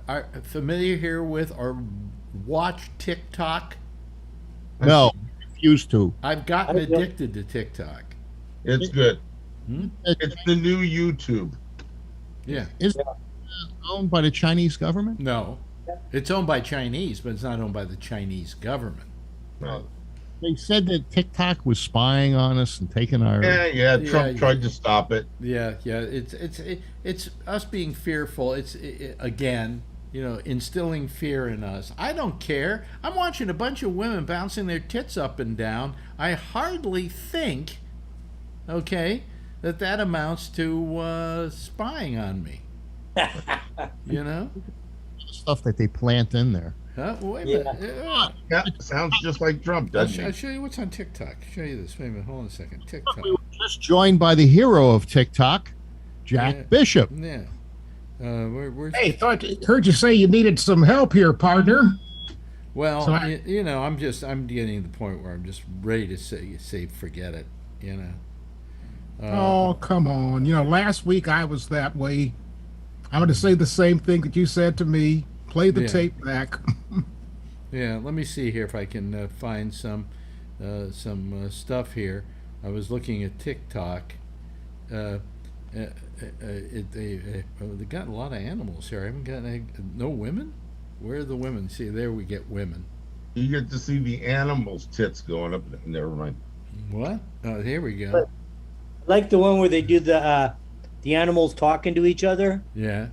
are familiar here with or watch TikTok? No, refuse to. I've gotten addicted to TikTok. It's good. It's the new YouTube. Yeah. Is it owned by the Chinese government? No. It's owned by Chinese, but it's not owned by the Chinese government. No. They said that TikTok was spying on us and taking our. Yeah. Trump tried to stop it. Yeah. It's us being fearful. It's again, instilling fear in us. I don't care. I'm watching a bunch of women bouncing their tits up and down. I hardly think, that amounts to spying on me. Stuff that they plant in there. Wait a minute. Yeah, sounds just like Trump, doesn't I'll it? show you what's on TikTok. Show you this. Wait a minute. Hold on a second. TikTok. We were just joined by the hero of TikTok, Jack Bishop. Yeah. Hey, heard you say you needed some help here, partner. Well, so I'm getting to the point where I'm just ready to say forget it. Oh, come on. Last week I was that way. I'm going to say the same thing that you said to me. Play the tape back. Yeah, let me see here if I can find some stuff here. I was looking at TikTok. They got a lot of animals here. I haven't got no women. Where are the women? See, there we get women. You get to see the animals' tits going up. Never mind. What? Oh, here we go. I like the one where they do the animals talking to each other. Yeah.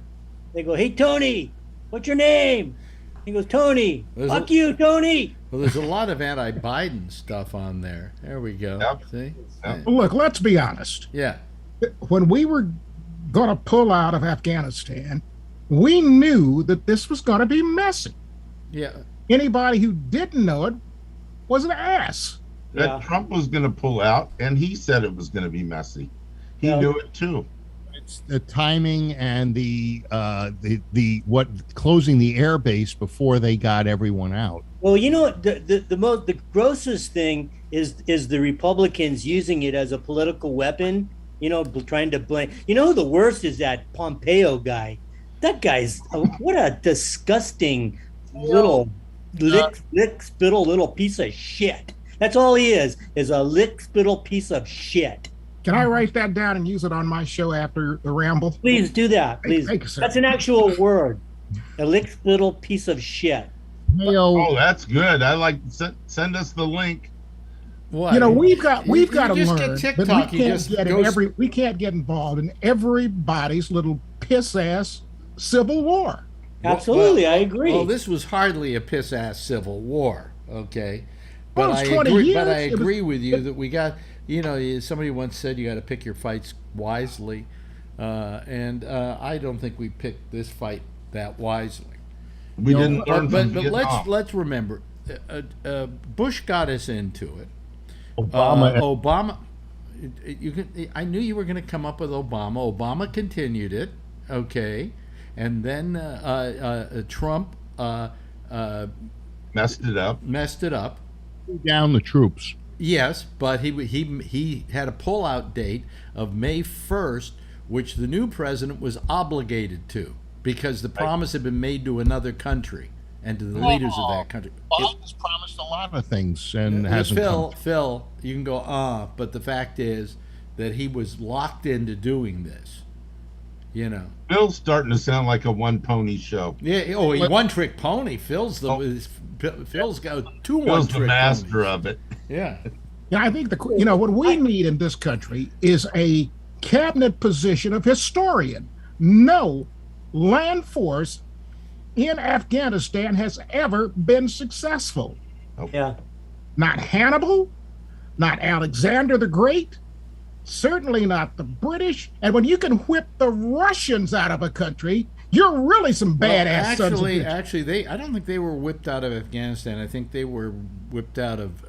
They go, "Hey, Tony, what's your name?" He goes, "Tony." Fuck you, Tony. Well, there's a lot of anti-Biden stuff on there. There we go. Yep. See? Yep. Look, let's be honest. Yeah. When we were going to pull out of Afghanistan, we knew that this was going to be messy. Yeah. Anybody who didn't know it was an ass. That Trump was going to pull out, and he said it was going to be messy. He knew it too. It's the timing and the closing the air base before they got everyone out. Well, the grossest thing is the Republicans using it as a political weapon. Trying to blame. The worst is that Pompeo guy. That guy's what a disgusting little lick spittle little piece of shit. That's all he is a lick spittle piece of shit. Can I write that down and use it on my show after the Ramble? Please do that. Please. Thank you, sir. That's an actual word. A lick spittle piece of shit. Oh, that's good. I like send us the link. What? We've got to learn get TikTok, that we can't get involved in everybody's little piss ass civil war. Absolutely, I agree. Well, this was hardly a piss-ass civil war, okay? Well, But it's I 20 agree. years. But I It was- agree with you that we got. Somebody once said you got to pick your fights wisely, and I don't think we picked this fight that wisely. We didn't learn But from Vietnam. let's remember, Bush got us into it. Obama. Obama. I knew you were going to come up with Obama. Obama continued it, okay, and then Trump Messed it up. messed it up. Down the troops. Yes, but he had a pullout date of May 1st, which the new president was obligated to because the promise had been made to another country and to the leaders of that country. Biden's promised a lot of things and It- hasn't come. Phil, you can go, but the fact is that he was locked into doing this. Bill's starting to sound like a one pony show. Yeah. Oh, he one trick pony. Phil's got two one Bill's the trick master ponies. of it. Yeah. Yeah, I think what we need in this country is a cabinet position of historian. No land force in Afghanistan has ever been successful. Yeah. Not Hannibal, not Alexander the Great, certainly not the British. And when you can whip the Russians out of a country, you're really some badass sons of bitches. Actually, I don't think they were whipped out of Afghanistan. I think they were whipped out of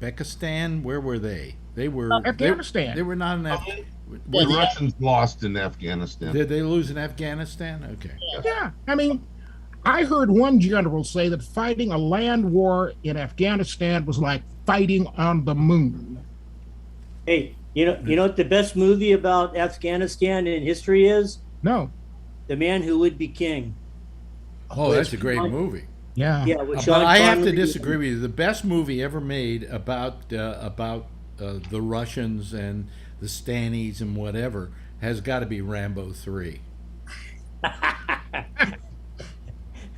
Uzbekistan. Where were they? They were Afghanistan. They were not in The Afghanistan. Russians lost in Afghanistan. Did they lose in Afghanistan? Okay. Yeah, I mean, I heard one general say that fighting a land war in Afghanistan was like fighting on the moon. Hey, you know what the best movie about Afghanistan in history is? No. The Man Who Would Be King. Oh, that's a great movie. Yeah. Yeah, with But Sean I have to Connery. disagree with you. The best movie ever made about the Russians and the Stannies and whatever has got to be Rambo 3,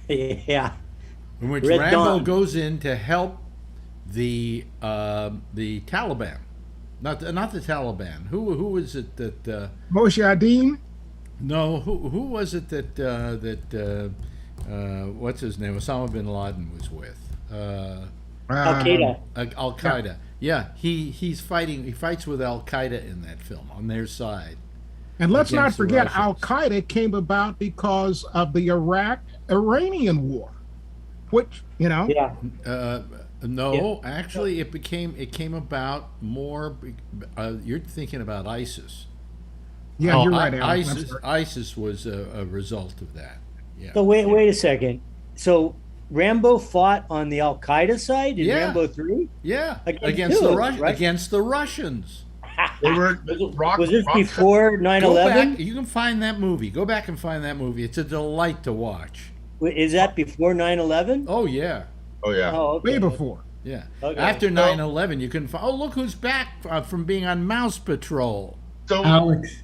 Yeah. in which Red Rambo Dawn. goes in to help the Taliban. Not the Taliban. Who was it that? Mossadegh? No, who was it that what's his name? Osama bin Laden was with. Al Qaeda. Al Qaeda. Yeah, he's fighting. He fights with Al Qaeda in that film on their side. And let's not Against the forget, Russians. Al Qaeda came about because of the Iraq-Iranian war, which, Yeah. No, actually, it came about more. You're thinking about ISIS. yeah, you're right, Alan. I'm ISIS, sorry. ISIS was a result of that. Yeah. So wait a second. So Rambo fought on the Al Qaeda side in Yeah. Rambo 3? Yeah, Against against who, the Russians. right? Against the Russians. They were Was this before Go 9/11? back. You can find that movie. Go back and find that movie. It's a delight to watch. Is that before 9/11? Oh yeah, Oh yeah. Oh, okay. Way before. yeah. Okay. After 9/11, you can find. Oh, look who's back from being on Mouse Patrol. So Alex,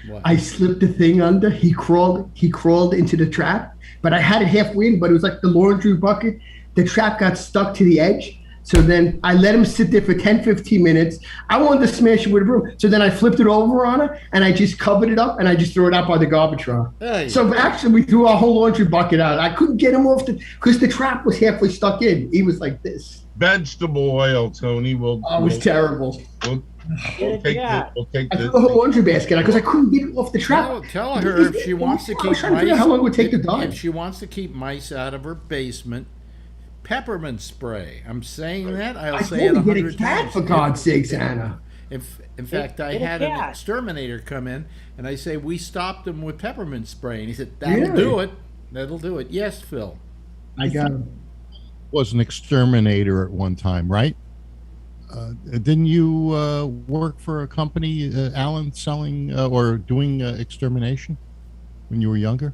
What? I slipped the thing under. He crawled into the trap, but I had it halfway in, but it was like the laundry bucket. The trap got stuck to the edge. So then I let him sit there for 10, 15 minutes. I wanted to smash it with a broom. So then I flipped it over on her and I just covered it up and I just threw it out by the garbage truck. Hey. So actually we threw our whole laundry bucket out. I couldn't get him off because the trap was halfway stuck in. He was like this. vegetable oil, Tony. We'll, Oh, it was terrible. we'll take Yeah. we'll take I threw the whole the laundry basket out because I couldn't get it off the trap. Tell her if she wants to I keep was trying to figure out mice. how long it would take to die. If she wants to keep mice out of her basement, peppermint spray. I'm saying that. I'll I say it told you get a 100 cat times. for God's sakes, Anna. In fact, I Get a had an cat. exterminator come in, and I say we stopped him with peppermint spray, and he said that'll Really? do it. That'll do it. Yes, Phil. I got him. Was an exterminator at one time, right? Didn't you work for a company, Alan, selling or doing extermination when you were younger?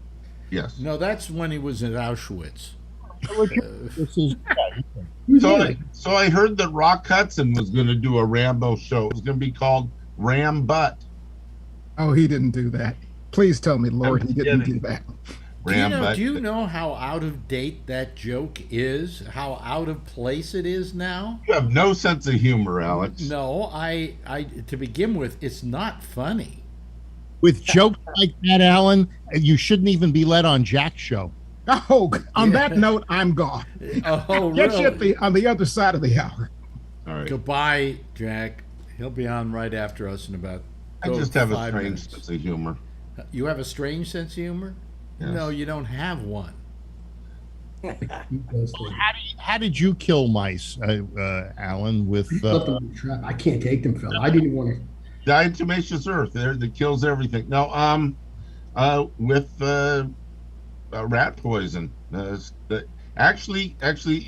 yes. No, that's when he was at Auschwitz. This is So I heard that Rock Hudson was going to do a Rambo show. It was going to be called Ram Butt. Oh, he didn't do that. Please tell me, Lord, he didn't do that. Ram Butt. Do you know how out of date that joke is? How out of place it is now? You have no sense of humor, Alex. No, I to begin with, it's not funny. with jokes like that, Alan. You shouldn't even be let on Jack's show. Oh, on that note, I'm gone. Oh, Get you really? on the other side of the hour. All right. Goodbye, Jack. He'll be on right after us in about I just have a 5 strange minutes. sense of humor. You have a strange sense of humor? Yes. No, you don't have one. How did you kill mice, Alan? With Left them in the trap. I can't take them, Phil. I didn't want to. Diatomaceous earth there that kills everything. No, with rat poison. Actually,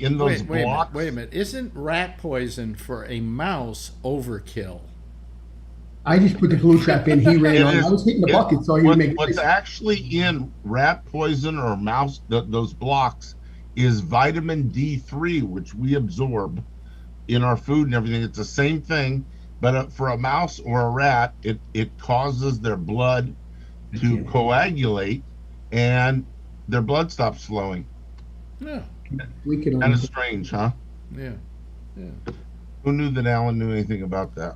in those blocks. Wait a minute. Isn't rat poison for a mouse overkill? I just put the glue trap in. He ran on. I was hitting the bucket, so he would make What's actually in rat poison or mouse, those blocks, is vitamin D3, which we absorb in our food and everything. It's the same thing, but for a mouse or a rat, it causes their blood to coagulate and their blood stops flowing. Yeah. Kind of strange, huh? Yeah. Who knew that Alan knew anything about that?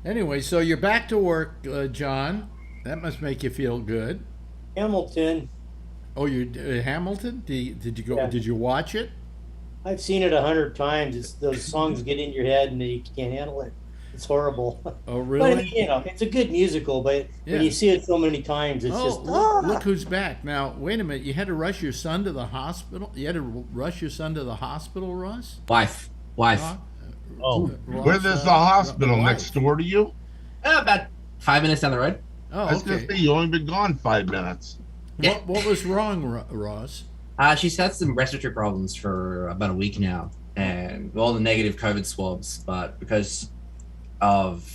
Anyway, so you're back to work, John. That must make you feel good. Hamilton. Oh, you're Hamilton? Did you go? Yeah. Did you watch it? I've seen it 100 times. It's those songs get in your head and you can't handle it. It's horrible. Oh, really? But it's a good musical. But when you see it so many times, it's just look who's back now. Wait a minute. You had to rush your son to the hospital. You had to rush your son to the hospital, Russ. Wife. Oh, Where there's the hospital next door to you? About 5 minutes down the road. Oh, I was gonna say you only been gone 5 minutes. What was wrong, Ross? She's had some respiratory problems for about a week now, and all the negative COVID swabs. But because of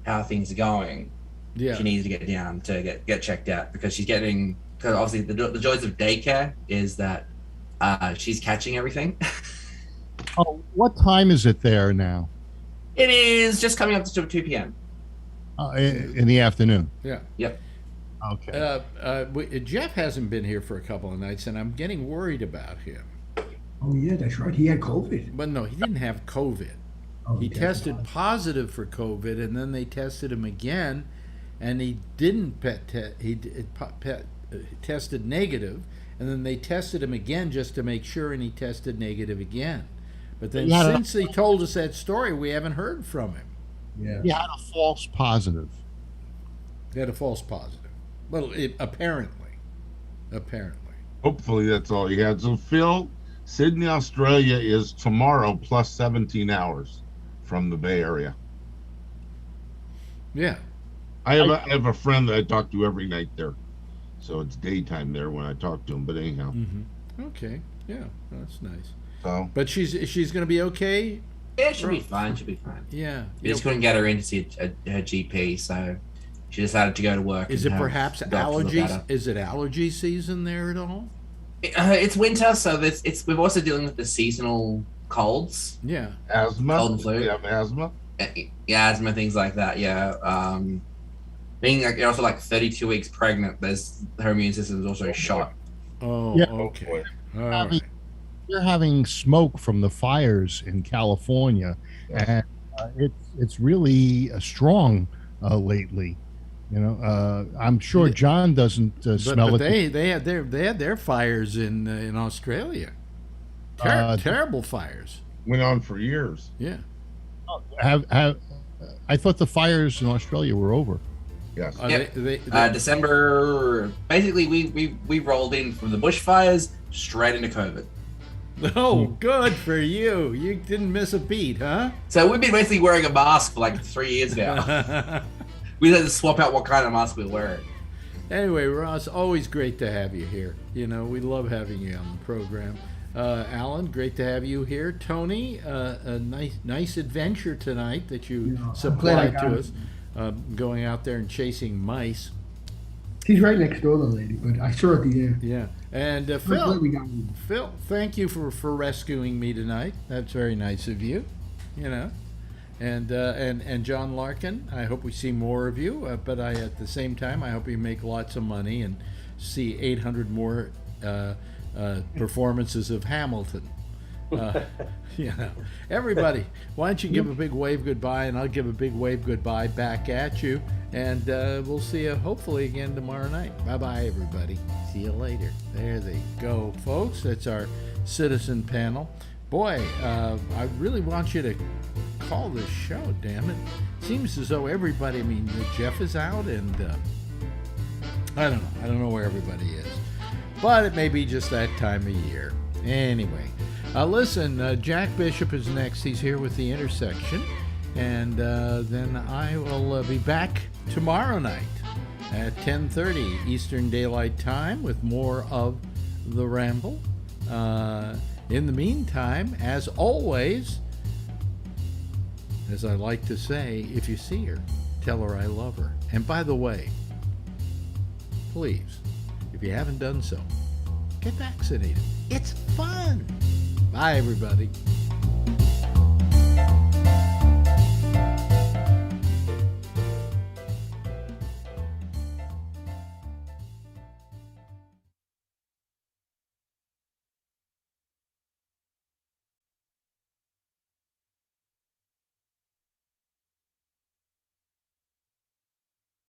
how things are going, she needs to get down to get checked out because she's getting. Because obviously the joys of daycare is that she's catching everything. Oh, what time is it there now? It is just coming up to 2 p.m. In the afternoon. Yeah. Yep. Okay. Jeff hasn't been here for a couple of nights, and I'm getting worried about him. Oh yeah, that's right. He had COVID. But no, he didn't have COVID. He tested positive for COVID, and then they tested him again, and he didn't tested negative, and then they tested him again just to make sure, and he tested negative again. But then since he told us that story, we haven't heard from him. Yeah. He had a false positive. He had a false positive. Well, apparently. Hopefully that's all he had. So Phil, Sydney, Australia is tomorrow plus 17 hours from the Bay Area. Yeah. I have a friend that I talk to every night there. So it's daytime there when I talk to him. But anyhow. Mm-hmm. Okay. Yeah, that's nice. So, but she's going to be okay? Yeah, she'll be fine. She'll be fine. Yeah. We just couldn't get her in to see her GP, so she decided to go to work. Is it perhaps allergies? Is it allergy season there at all? It's winter, so we're also dealing with the seasonal colds. Yeah. Asthma? Cold and flu. You have asthma? Yeah, asthma, things like that, yeah. Being also 32 weeks pregnant, her immune system is also shot. Oh, yeah. Okay. All right. You're having smoke from the fires in California, and it's really strong lately. I'm sure John doesn't smell it. They had their fires in Australia. Terrible fires. Went on for years. Yeah. I thought the fires in Australia were over. Yes. December. Basically, we rolled in from the bushfires straight into COVID. Oh, good for you. You didn't miss a beat, huh? So we've been basically wearing a mask for 3 years now. We had to swap out what kind of mask we were wearing. Anyway, Ross, always great to have you here. We love having you on the program. Alan, great to have you here. Tony, a nice adventure tonight that you supplied to us, going out there and chasing mice. She's right next door, the lady, but I saw her at the end. Yeah. And Phil, thank you for rescuing me tonight. That's very nice of you. And John Larkin, I hope we see more of you. But at the same time, I hope you make lots of money and see 800 more performances of Hamilton. Everybody, why don't you give a big wave goodbye, and I'll give a big wave goodbye back at you, and we'll see you hopefully again tomorrow night. Bye-bye, everybody. See you later. There they go, folks. That's our citizen panel. Boy, I really want you to call this show, damn it. Seems as though everybody, Jeff is out, and I don't know where everybody is, but it may be just that time of year. Anyway, listen, Jack Bishop is next. He's here with The Intersection, and then I will be back tomorrow night at 10:30 Eastern Daylight Time with more of The Ramble. In the meantime, as always, as I like to say, if you see her, tell her I love her. And by the way, please, if you haven't done so, get vaccinated. It's fun. Bye, everybody.